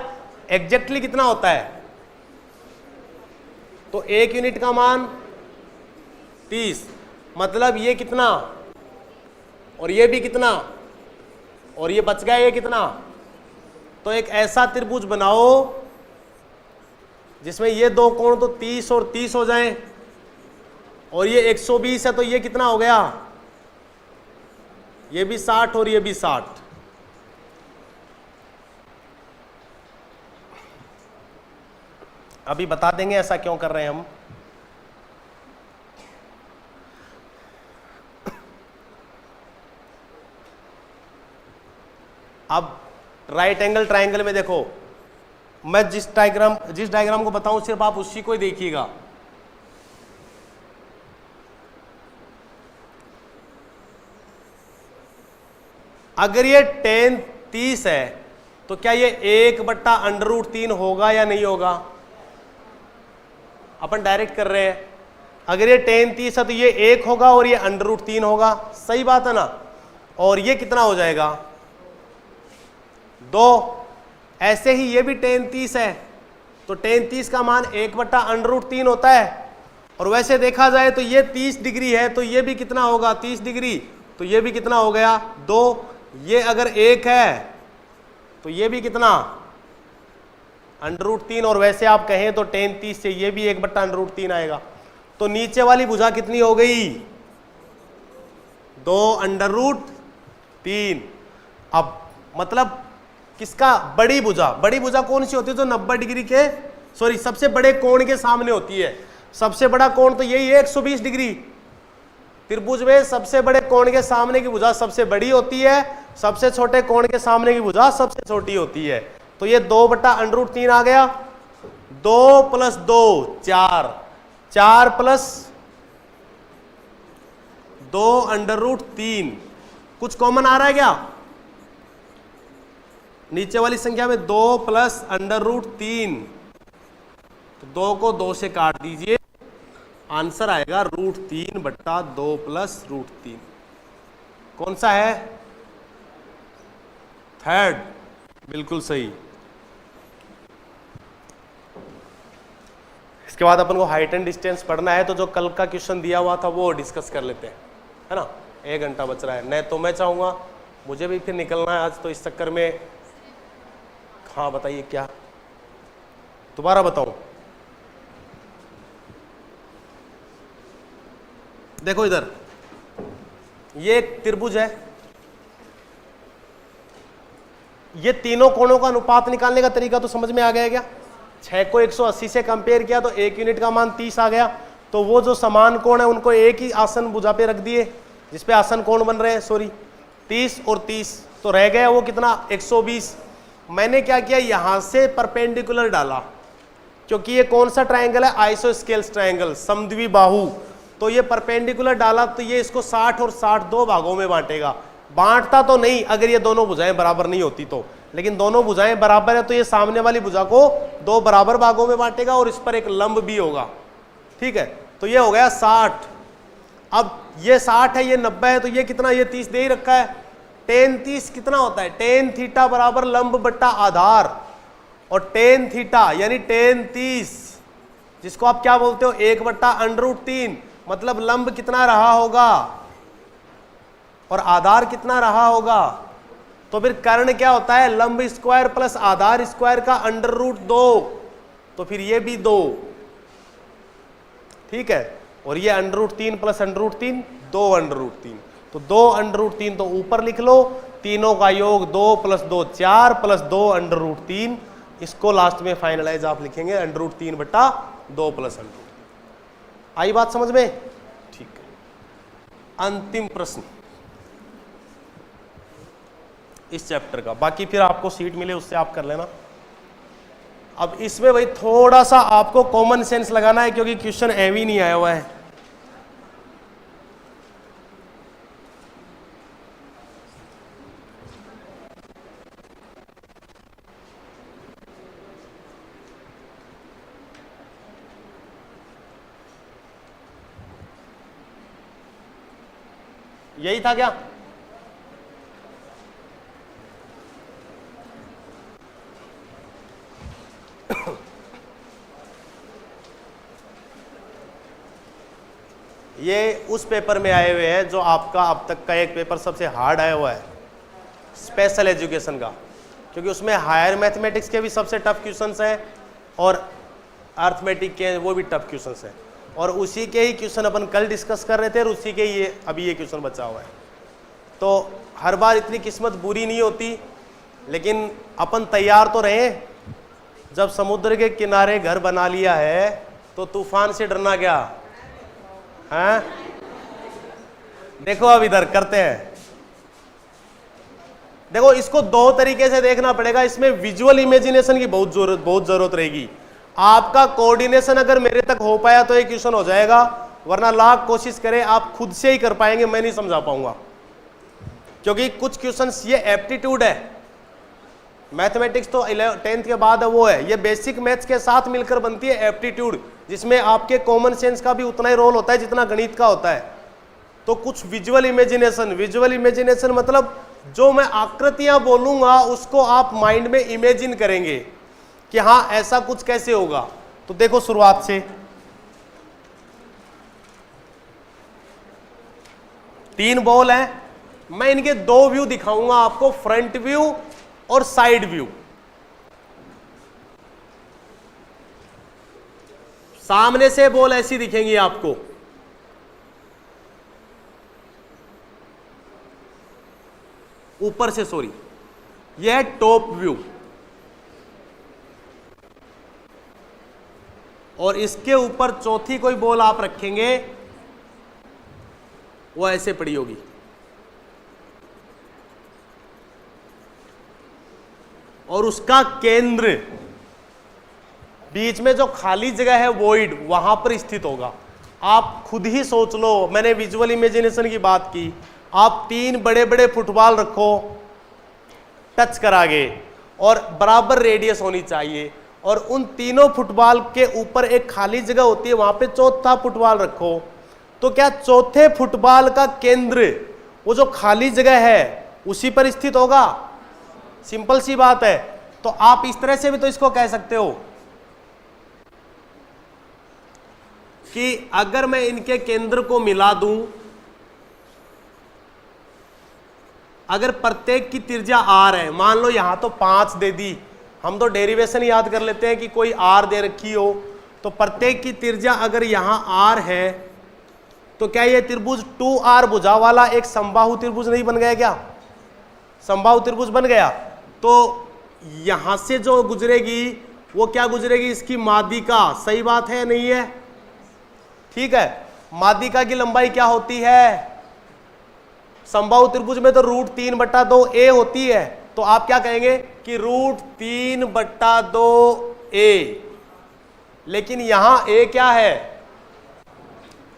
एग्जैक्टली कितना होता है? तो 1 यूनिट का मान 30, मतलब ये कितना और ये भी कितना और ये बच गया ये कितना। तो एक ऐसा त्रिभुज बनाओ जिसमें ये दो कोण तो 30 और 30 हो जाएं, और ये 120 है तो ये कितना हो गया, ये भी 60 और ये भी 60। अभी बता देंगे ऐसा क्यों कर रहे हैं हम। अब राइट एंगल ट्राइंगल में देखो, मैं जिस डायग्राम को बताऊं सिर्फ आप उसी को ही देखिएगा। अगर ये tan 30 है तो क्या ये 1/√3 होगा या नहीं होगा। अपन डायरेक्ट कर रहे हैं, अगर ये tan 30 है तो ये 1 होगा और ये √3 होगा, सही बात है ना। और ये कितना हो जाएगा 2। ऐसे ही ये भी tan 30 है तो tan 30 का मान 1/√3 होता है। और वैसे देखा जाए तो ये 30 डिग्री है तो ये भी कितना होगा 30 डिग्री, तो ये भी कितना हो गया 2। ये अगर 1 है तो ये भी कितना √3, और वैसे आप कहें तो tan 30 से ये भी 1/√3 आएगा। तो नीचे वाली भुजा कितनी हो गई 2√3। अब मतलब किसका, बड़ी भुजा। बड़ी भुजा कौन सी होती है, जो 90 डिग्री के सबसे बड़े कोण के सामने होती है। सबसे बड़ा कोण तो यही है 120 डिग्री। त्रिभुज में सबसे बड़े कोण के सामने की भुजा सबसे बड़ी होती है, सबसे छोटे कोण के सामने की भुजा सबसे छोटी होती है। तो ये 2/√3 आ गया। 2 + 2 4, 4 + 2√3। कुछ कॉमन आ रहा है क्या नीचे वाली संख्या में, 2 + √3। तो 2 को 2 से काट दीजिए, आंसर आएगा √3/2 + √3। कौन सा है, थर्ड, बिल्कुल सही। इसके बाद अपन को हाइट एंड डिस्टेंस पढ़ना है, तो जो कल का क्वेश्चन दिया हुआ था वो डिस्कस कर लेते हैं, है ना। 1 घंटा बच रहा है, नहीं तो मैं चाहूंगा मुझे भी फिर निकलना है आज, तो इस चक्कर में। हाँ बताइए क्या, दोबारा बताऊं। देखो इधर ये एक त्रिभुज है, ये तीनों कोणों का अनुपात निकालने का तरीका तो समझ में आ गया क्या। 6 को 180 से कंपेयर किया तो 1 यूनिट का मान 30 आ गया। तो वो जो समान कोण है उनको एक ही आसन भुजा पे रख दिए, जिसपे आसन कोण बन रहे हैं 30 और 30, तो रह गया वो कितना 120। मैंने क्या किया, यहां से परपेंडिकुलर डाला, क्योंकि ये कौन सा ट्रायंगल है, आइसोस्केल्स ट्रायंगल, समद्विबाहु। तो ये परपेंडिकुलर डाला तो ये इसको 60 और 60 दो भागों में बांटेगा। बांटता तो नहीं अगर ये दोनों भुजाएं बराबर नहीं होती तो, लेकिन दोनों भुजाएं बराबर है तो ये सामने वाली भुजा को 2 बराबर भागों में बांटेगा और इस पर एक लंब भी होगा, ठीक है। तो ये हो गया 60। अब ये 60 है, ये 90 है, तो ये कितना, ये 30 दे ही रखा है। tan 30 कितना होता है, tan थीटा बराबर लंब बट्टा आधार, और tan थीटा यानी tan 30 जिसको आप क्या बोलते हो 1/√3, मतलब लंब कितना रहा होगा और आधार कितना रहा होगा। तो फिर कर्ण क्या होता है, लंब स्क्वायर प्लस आधार स्क्वायर का √2, तो फिर ये भी 2, ठीक है। और ये √3 + √3 2√3, तो 2√3 तो ऊपर लिख लो, तीनों का योग 2 + 2 4 + 2√3, इसको लास्ट में फाइनलाइज आप लिखेंगे √3/2 + √3। आई बात समझ में, ठीक है। अंतिम प्रश्न इस चैप्टर का, बाकी फिर आपको सीट मिले उससे आप कर लेना। अब इसमें भाई थोड़ा सा आपको कॉमन सेंस लगाना है, क्योंकि क्वेश्चन एवी नहीं आया हुआ है। यही था क्या, ये उस पेपर में आए हुए हैं जो आपका अब तक का एक पेपर सबसे हार्ड आया हुआ है, स्पेशल एजुकेशन का, क्योंकि उसमें हायर मैथमेटिक्स के भी सबसे टफ क्वेश्चंस हैं और अर्थमेटिक के वो भी टफ क्वेश्चंस हैं, और उसी के ही क्वेश्चन अपन कल डिस्कस कर रहे थे और उसी के ये अभी ये क्वेश्चन बचा हुआ है। तो हर बार इतनी किस्मत बुरी नहीं होती, लेकिन अपन तैयार तो रहे। जब समुद्र के किनारे घर बना लिया है तो तूफान से डरना क्या है? देखो अब इधर करते हैं। देखो इसको दो तरीके से देखना पड़ेगा, इसमें विजुअल इमेजिनेशन की बहुत जरूरत रहेगी। आपका कोऑर्डिनेशन अगर मेरे तक हो पाया तो ये क्वेश्चन हो जाएगा, वरना लाख कोशिश करें आप खुद से ही कर पाएंगे, मैं नहीं समझा पाऊंगा। क्योंकि कुछ क्वेश्चंस ये एप्टीट्यूड है, मैथमेटिक्स तो 10th के बाद वो है, ये बेसिक मैथ्स के साथ मिलकर बनती है एप्टीट्यूड, जिसमें आपके कॉमन सेंस का भी उतना ही रोल होता है जितना गणित का होता है। तो कुछ विजुअल इमेजिनेशन मतलब जो मैं आकृतियां बोलूंगा उसको आप माइंड में इमेजिन करेंगे कि हाँ ऐसा कुछ कैसे होगा। तो देखो शुरुआत से 3 बॉल हैं, मैं इनके 2 व्यू दिखाऊंगा आपको, फ्रंट व्यू और साइड व्यू। सामने से बॉल ऐसी दिखेंगी आपको, ऊपर से सॉरी, यह है टॉप व्यू, और इसके ऊपर चौथी कोई बॉल आप रखेंगे वो ऐसे पड़ी होगी। और उसका केंद्र बीच में जो खाली जगह है वॉइड, वहां पर स्थित होगा। आप खुद ही सोच लो, मैंने विजुअल इमेजिनेशन की बात की, आप 3 बड़े बड़े फुटबॉल रखो टच करागे और बराबर रेडियस होनी चाहिए, और उन तीनों फुटबॉल के ऊपर एक खाली जगह होती है, वहां पे चौथा फुटबॉल रखो। तो क्या चौथे फुटबॉल का केंद्र वो जो खाली जगह है उसी पर स्थित होगा? सिंपल सी बात है। तो आप इस तरह से भी तो इसको कह सकते हो कि अगर मैं इनके केंद्र को मिला दूं, अगर प्रत्येक की त्रिज्या r है, मान लो यहां तो 5 दे दी, हम तो डेरिवेशन याद कर लेते हैं कि कोई r दे रखी हो, तो प्रत्येक की त्रिज्या अगर यहां r है तो क्या ये त्रिभुज 2r भुजा वाला एक समबाहु त्रिभुज नहीं बन गया? क्या समबाहु त्रिभुज बन गया? तो यहां से जो गुजरेगी वो क्या गुजरेगी? इसकी माध्यिका। सही बात है नहीं है? ठीक है, माध्यिका की लंबाई क्या होती है? समबाहु त्रिभुज में तो √3/2a होती है, तो आप क्या कहेंगे कि √3/2a, लेकिन यहां a क्या है?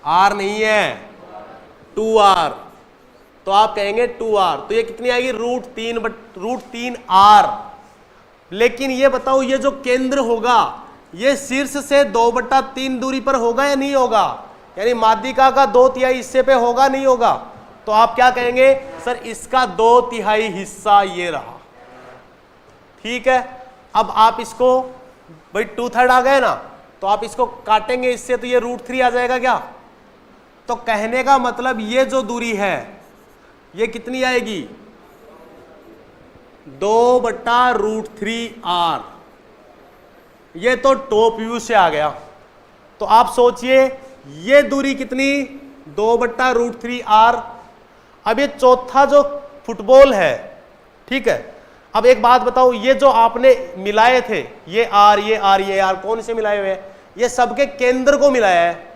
r नहीं है, 2r, तो आप कहेंगे 2r, तो ये कितनी आएगी? √3r। लेकिन ये बताओ, ये जो केंद्र होगा ये शीर्ष से 2/3 दूरी पर होगा या नहीं होगा? यानी माध्यिका का 2/3 हिस्से पे होगा नहीं होगा? तो आप क्या कहेंगे? सर इसका 2/3 हिस्सा ये रहा। ठीक है, अब आप इसको, भाई 2/3 आ गए ना, तो आप इसको काटेंगे इससे, तो ये √3 आ जाएगा क्या? तो कहने का मतलब ये जो दूरी है ये कितनी आएगी? 2/√3r। ये तो टॉप व्यू से आ गया। तो आप सोचिए ये दूरी कितनी? 2/√3r। अब ये चौथा जो फुटबॉल है, ठीक है, अब एक बात बताओ, ये जो आपने मिलाए थे, ये r, ये r, ये r, कौन से मिलाए हुए हैं? ये सबके केंद्र को मिलाया है।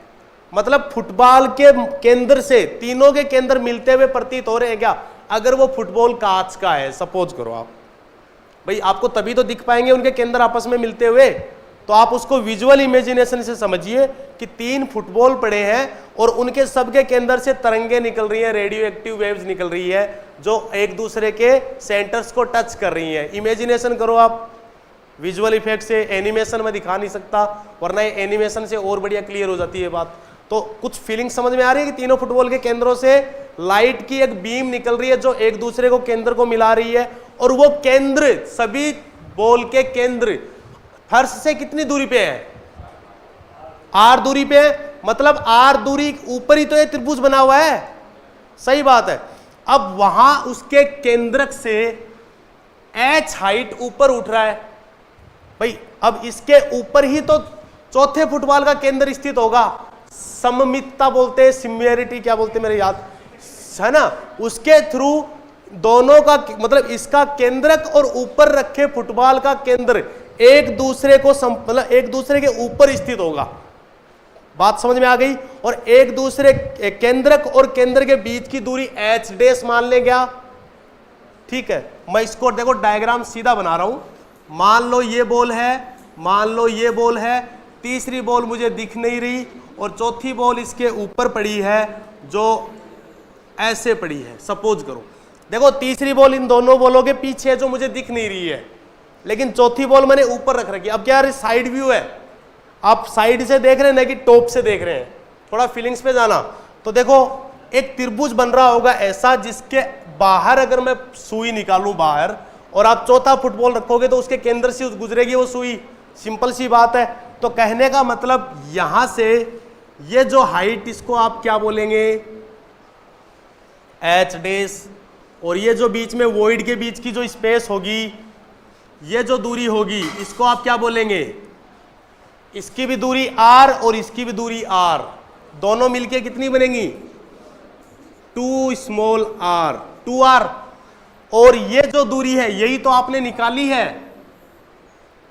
मतलब फुटबॉल के केंद्र से तीनों के केंद्र मिलते हुए प्रतीत हो रहे हैं क्या? अगर वो फुटबॉल कांच का है, सपोज करो आप, भाई आपको तभी तो दिख पाएंगे उनके केंद्र आपस में मिलते हुए। तो आप उसको विजुअल इमेजिनेशन से समझिए कि 3 फुटबॉल पड़े हैं और उनके सबके केंद्र से तरंगे निकल रही हैं, रेडियो एक्टिव वेव्स निकल रही है जो एक दूसरे के सेंटर्स को टच कर रही हैं। इमेजिनेशन करो आप, विजुअल इफेक्ट से, एनिमेशन में दिखा नहीं सकता, वरना ये एनिमेशन से और बढ़िया क्लियर हो जाती है बात। तो कुछ फीलिंग समझ में आ रही है कि तीनों फुटबॉल के केंद्रों से लाइट की एक बीम निकल रही है जो एक दूसरे को केंद्र को मिला रही है, और वो केंद्र, सभी बॉल के केंद्र फर्श से कितनी दूरी पे है? r दूरी पे है। मतलब आर दूरी ऊपर ही तो ये त्रिभुज बना हुआ है, सही बात है। अब वहां उसके केंद्रक से h हाइट ऊपर उठ रहा है भाई, अब इसके ऊपर ही तो चौथे फुटबॉल का केंद्र स्थित होगा, सममितता बोलते हैं, सिमिलरिटी क्या बोलते हैं मेरे याद है ना, उसके थ्रू दोनों का मतलब इसका केंद्रक और ऊपर रखे फुटबॉल का केंद्र एक दूसरे को मतलब एक दूसरे के ऊपर स्थित होगा। बात समझ में आ गई। और एक दूसरे केंद्रक और केंद्र के बीच की दूरी h डैश मान ले गया, ठीक है। मैं इसको देखो डायग्राम सीधा बना रहा हूं, मान लो ये बॉल है, मान लो ये बॉल है, तीसरी बॉल मुझे दिख नहीं रही और चौथी बॉल इसके ऊपर पड़ी है जो ऐसे पड़ी है, सपोज करो। देखो तीसरी बॉल इन दोनों बॉलों के पीछे है जो मुझे दिख नहीं रही है, लेकिन चौथी बॉल मैंने ऊपर रख रखी है। अब क्या यार साइड व्यू है, आप साइड से देख रहे हैं ना कि टॉप से देख रहे हैं, थोड़ा फीलिंग्स पे जाना। तो देखो एक त्रिभुज बन रहा होगा ऐसा जिसके बाहर अगर मैं सुई निकालूं बाहर और आप चौथा फुटबॉल रखोगे तो उसके केंद्र से गुजरेगी वो सुई, सिंपल सी बात है। तो कहने का मतलब यहां से ये जो हाइट इसको आप क्या बोलेंगे h डैश, और ये जो बीच में वॉइड के बीच की जो स्पेस होगी, ये जो दूरी होगी इसको आप क्या बोलेंगे, इसकी भी दूरी r और इसकी भी दूरी r, दोनों मिलके कितनी बनेंगी 2 स्मॉल r, 2r। और ये जो दूरी है यही तो आपने निकाली है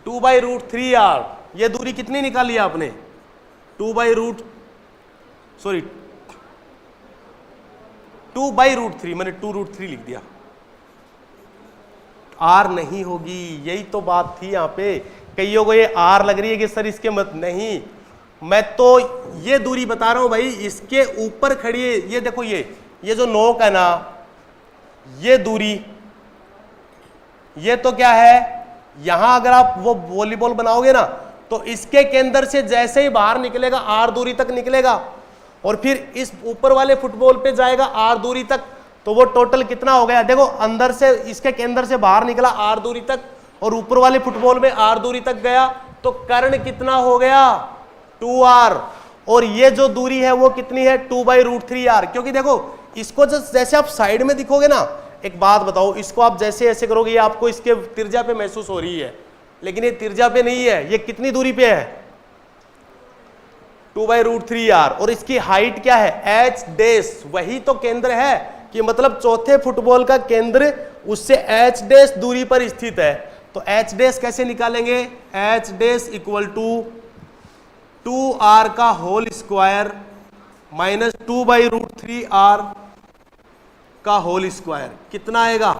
2/√3r, ये दूरी कितनी निकाली है आपने 2/√3, मैंने 2√3 लिख दिया, r नहीं होगी, यही तो बात थी यहाँ पे। कईयों को ये r लग रही है कि सर इसके मत, नहीं, मैं तो ये दूरी बता रहा हूं भाई, इसके ऊपर खड़ी है, ये देखो ये जो नोक है ना, ये दूरी, ये तो क्या है, यहां अगर आप वो वॉलीबॉल बनाओगे ना तो इसके केंद्र से जैसे ही बाहर निकलेगा r दूरी तक निकलेगा और फिर इस ऊपर वाले फुटबॉल पे जाएगा r दूरी तक, तो वो टोटल कितना हो गया, देखो अंदर से इसके केंद्र से बाहर निकला r दूरी तक और ऊपर वाले फुटबॉल में r दूरी तक गया, तो कर्ण कितना हो गया 2r, और ये जो दूरी है वो कितनी है 2/√3r। क्योंकि देखो इसको जैसे आप साइड में दिखोगे ना, एक बात बताओ, इसको आप जैसे ऐसे करोगे ये आपको इसके त्रिज्या पे महसूस हो रही है, लेकिन ये त्रिज्या पे नहीं है, ये कितनी दूरी पे है 2/√3r, और इसकी हाइट क्या है h डैश, वही तो केंद्र है कि मतलब चौथे फुटबॉल का केंद्र उससे h डैश दूरी पर स्थित है। तो h डैश कैसे निकालेंगे, h dash equal to 2r का होल स्क्वायर माइनस 2/√3r का होल स्क्वायर, कितना आएगा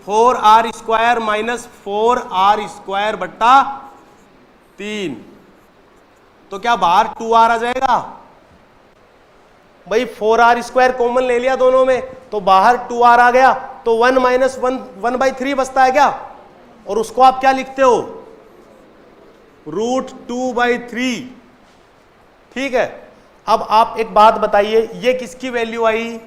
4r square minus 4r square बट्टा 3, तो क्या बाहर 2r आ जाएगा भाई, 4r स्क्वायर कॉमन ले लिया दोनों में तो बाहर 2r आ गया, तो 1 माइनस 1/3 बचता है क्या, और उसको आप क्या लिखते हो √2/3, ठीक है। अब आप एक बात बताइए, ये किसकी वैल्यू आई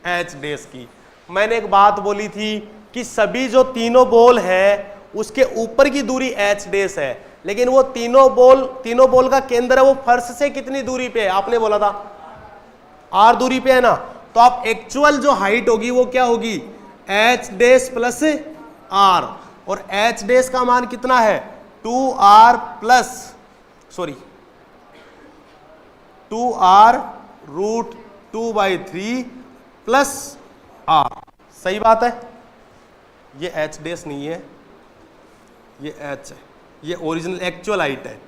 h डैश की। मैंने एक बात बोली थी कि सभी जो तीनों बॉल है उसके ऊपर की दूरी h डैश है, लेकिन वो तीनों बॉल का केंद्र है वो फर्श से कितनी दूरी पे है, आपने बोला था r दूरी पे है ना, तो आप एक्चुअल जो हाइट होगी वो क्या होगी h डैश प्लस r, और h डैश का मान कितना है 2r √2/3 प्लस r, सही बात है। ये h डैश नहीं है, ये h है, ये ओरिजिनल एक्चुअल हाइट है।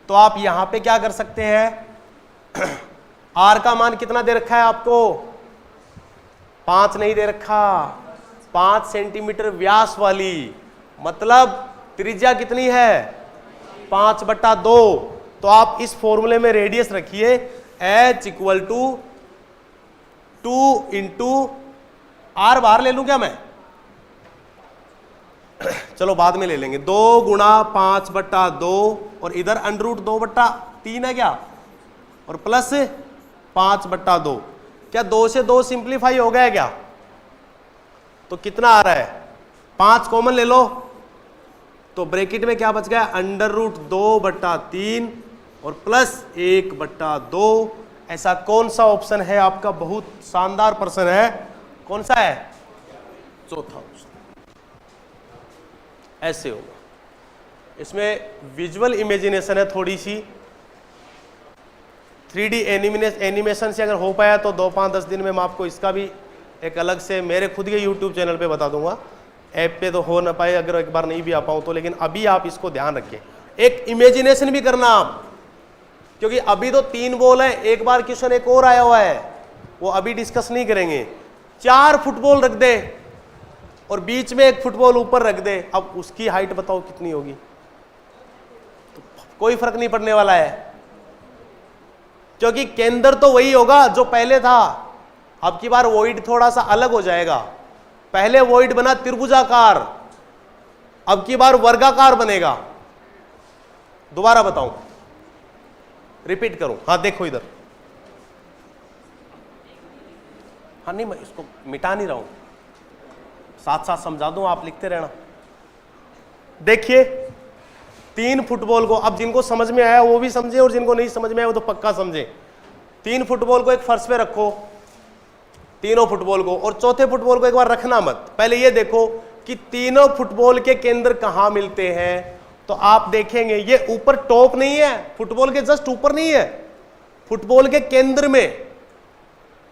तो आप यहां पे क्या कर सकते हैं r का मान कितना दे रखा है आपको 5 नहीं दे रखा, 5 सेंटीमीटर व्यास वाली, मतलब त्रिज्या कितनी है 5/2, तो आप इस फॉर्मूले में रेडियस रखिए h equal to 2 into r, बाहर ले लूं क्या मैं, चलो बाद में ले लेंगे, 2 गुणा 5/2 और इधर √2/3 है क्या, और प्लस 5/2, क्या 2 से 2 सिंप्लीफाई हो गया क्या, तो कितना आ रहा है 5 कॉमन ले लो तो ब्रैकेट में क्या बच गया, √2/3 और प्लस 1/2। ऐसा कौन सा ऑप्शन है आपका, बहुत शानदार प्रश्न है, कौन सा है, चौथा ऑप्शन। ऐसे होगा। इसमें विजुअल इमेजिनेशन है थोड़ी सी, 3D एनिमेशन से अगर हो पाया तो 2-5-10 दिन में मैं आपको इसका भी एक अलग से मेरे खुद के YouTube चैनल पे बता दूंगा। ऐप पे तो हो ना पाए, अगर एक बार नहीं भी आ पाऊँ तो, लेकिन अभी आप इसको ध्यान रखें, एक इमेजिनेशन भी करना आप, क्योंकि अभी तो 3 बॉल है, एक बार क्वेश्चन एक और आया हुआ है, वो अभी डिस्कस नहीं करेंगे। 4 फुटबॉल रख दे और बीच में एक फुटबॉल ऊपर रख दे, अब उसकी हाइट बताओ कितनी होगी, तो कोई फर्क नहीं पड़ने वाला है, क्योंकि केंद्र तो वही होगा जो पहले था। अब की बार वॉइड थोड़ा सा अलग हो जाएगा, पहले वॉइड बना त्रिभुजाकार, अब की बार वर्गाकार बनेगा। दोबारा बताऊं, रिपीट करूं, हाँ देखो इधर, हाँ नहीं मैं इसको मिटा नहीं रहा हूं, साथ साथ समझा दूं, आप लिखते रहना। देखिए 3 फुटबॉल को, अब जिनको समझ में आया वो भी समझे और जिनको नहीं समझ में आया वो तो पक्का समझे। 3 फुटबॉल को एक फर्श पे रखो, तीनों फुटबॉल को, और चौथे फुटबॉल को एक बार रखना मत, पहले ये देखो कि तीनों फुटबॉल के केंद्र कहां मिलते हैं। तो आप देखेंगे ये ऊपर टॉप नहीं है, फुटबॉल के जस्ट ऊपर नहीं है, फुटबॉल के केंद्र में,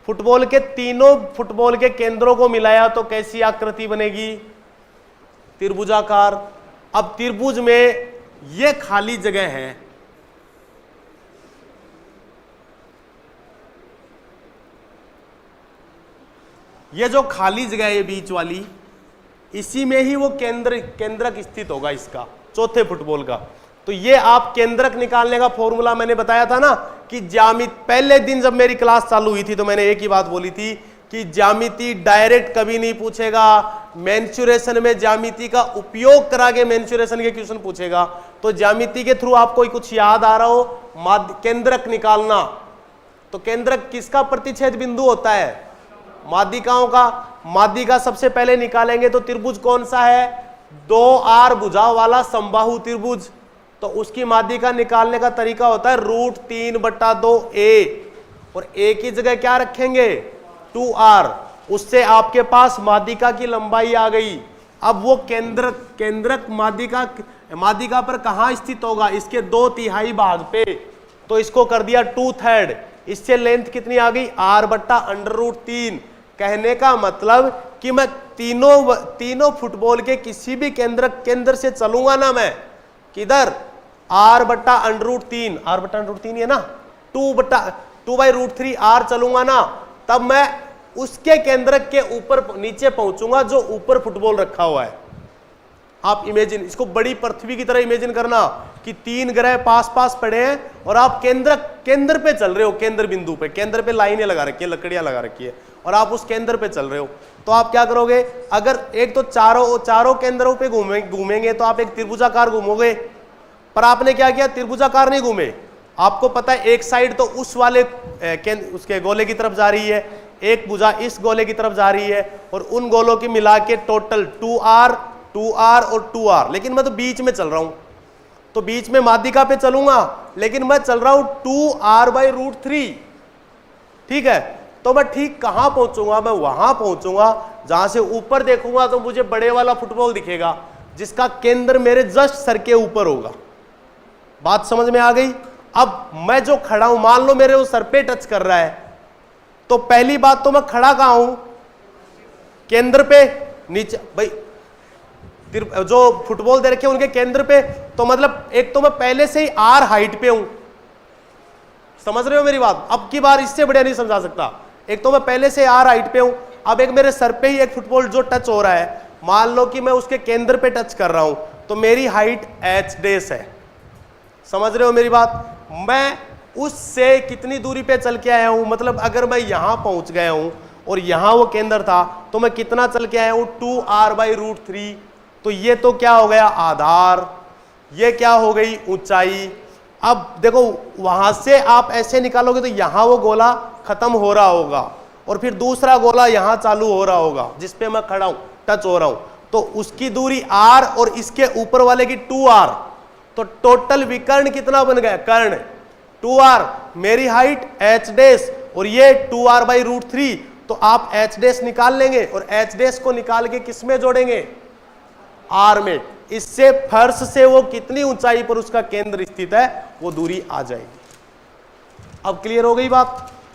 फुटबॉल के तीनों फुटबॉल के केंद्रों को मिलाया तो कैसी आकृति बनेगी, त्रिभुजाकार। अब त्रिभुज में ये खाली जगह है, ये जो खाली जगह है बीच वाली, इसी में ही वो केंद्रक स्थित होगा इसका, चौथे फुटबॉल का। तो ये आप केंद्रक निकालने का फॉर्मूला मैंने बताया था ना कि ज्यामिति, पहले दिन जब मेरी क्लास चालू हुई थी तो मैंने एक ही बात बोली थी कि ज्यामिति डायरेक्ट कभी नहीं पूछेगा, मेंसुरेशन में ज्यामिति का उपयोग करा के मेंसुरेशन के क्वेश्चन पूछेगा। तो ज्यामिति के थ्रू आपको कुछ याद आ रहा हो, केंद्रक निकालना, तो केंद्रक किसका प्रतिच्छेद बिंदु होता है, माध्यिकाओं का। माध्यिका सबसे पहले निकालेंगे तो त्रिभुज कौन सा है, 2R भुजा वाला समबाहु त्रिभुज, तो उसकी माध्यिका निकालने का तरीका होता है √3/2a, और a की जगह क्या रखेंगे 2R, उससे आपके पास माध्यिका की लंबाई आ गई। अब वो केंद्रक माध्यिका पर कहां स्थित होगा, इसके 2/3 भाग पे, तो इसको कर दिया 2/3, इससे लेंथ कितनी आ गई R/√3। कहने का मतलब कि मैं तीनों फुटबॉल के किसी भी केंद्र से चलूंगा ना, मैं किधर R/√3, R/√3 है ना, 2/√3 R चलूंगा ना, तब मैं उसके केंद्र के ऊपर नीचे पहुंचूंगा जो ऊपर फुटबॉल रखा हुआ है। आप इमेजिन, इसको बड़ी पृथ्वी की तरह इमेजिन करना कि 3 ग्रह पास पास पड़े हैं और आप केंद्र पे चल रहे हो, केंद्र बिंदु पे, केंद्र पे लाइनें लगा रखी है, लकड़ियां लगा रखी है, और आप उस केंद्र पे चल रहे हो। तो आप क्या करोगे, अगर एक तो चारों केंद्रों पे घूमेंगे तो आप एक त्रिभुजाकार घूमोगे, पर आपने क्या किया, त्रिभुजाकार नहीं घूमे। आपको पता है एक साइड तो उस वाले उसके गोले की तरफ जा रही है, एक भुजा इस गोले की तरफ जा रही है, और उन गोलों की मिला के टोटल 2R और 2R, लेकिन मैं तो बीच में चल रहा हूं, तो बीच में माध्यिका पे चलूंगा, लेकिन मैं चल रहा हूं 2R/√3, ठीक है। तो मैं ठीक कहां पहुंचूंगा, मैं वहां पहुंचूंगा जहां से ऊपर देखूंगा तो मुझे बड़े वाला फुटबॉल दिखेगा जिसका केंद्र मेरे जस्ट सर के ऊपर होगा। बात समझ में आ गई। अब मैं जो खड़ा हूं, मान लो मेरे वो सर पे टच कर रहा है, तो पहली बात तो मैं खड़ा कहां हूं, केंद्र पे, नीचे भाई जो फुटबॉल दे रखे उनके केंद्र पे, तो मतलब एक तो मैं पहले से ही R हाइट पे हूं, समझ रहे हो मेरी बात। अब की बार इससे बढ़िया नहीं समझा सकता। एक तो मैं पहले से R हाइट पे हूं, अब एक मेरे सर पे ही एक फुटबॉल जो टच हो रहा है, मान लो कि मैं उसके केंद्र पे टच कर रहा हूं, तो मेरी हाइट h' है, समझ रहे हो मेरी बात। मैं उससे कितनी दूरी पे चल के आया हूं, मतलब अगर मैं यहां पहुंच गया हूं और यहां वो केंद्र था, तो मैं कितना चल के आया हूं 2R/√3। तो ये तो क्या हो गया आधार, ये क्या हो गई ऊंचाई। अब देखो वहां से आप ऐसे निकालोगे तो यहां वो गोला खत्म हो रहा होगा और फिर दूसरा गोला यहां चालू हो रहा होगा जिसपे मैं खड़ा हूं, टच हो रहा हूं। तो उसकी दूरी r और इसके ऊपर वाले की 2r, तो टोटल विकर्ण कितना बन गया, कर्ण 2r, मेरी हाइट h डैश और ये 2r/√3, तो आप h डैश निकाल लेंगे और h डैश को निकाल के किस में जोड़ेंगे, r में। इससे फर्श से वो कितनी ऊंचाई पर उसका केंद्र स्थित है वो दूरी आ जाएगी। अब क्लियर हो गई बात।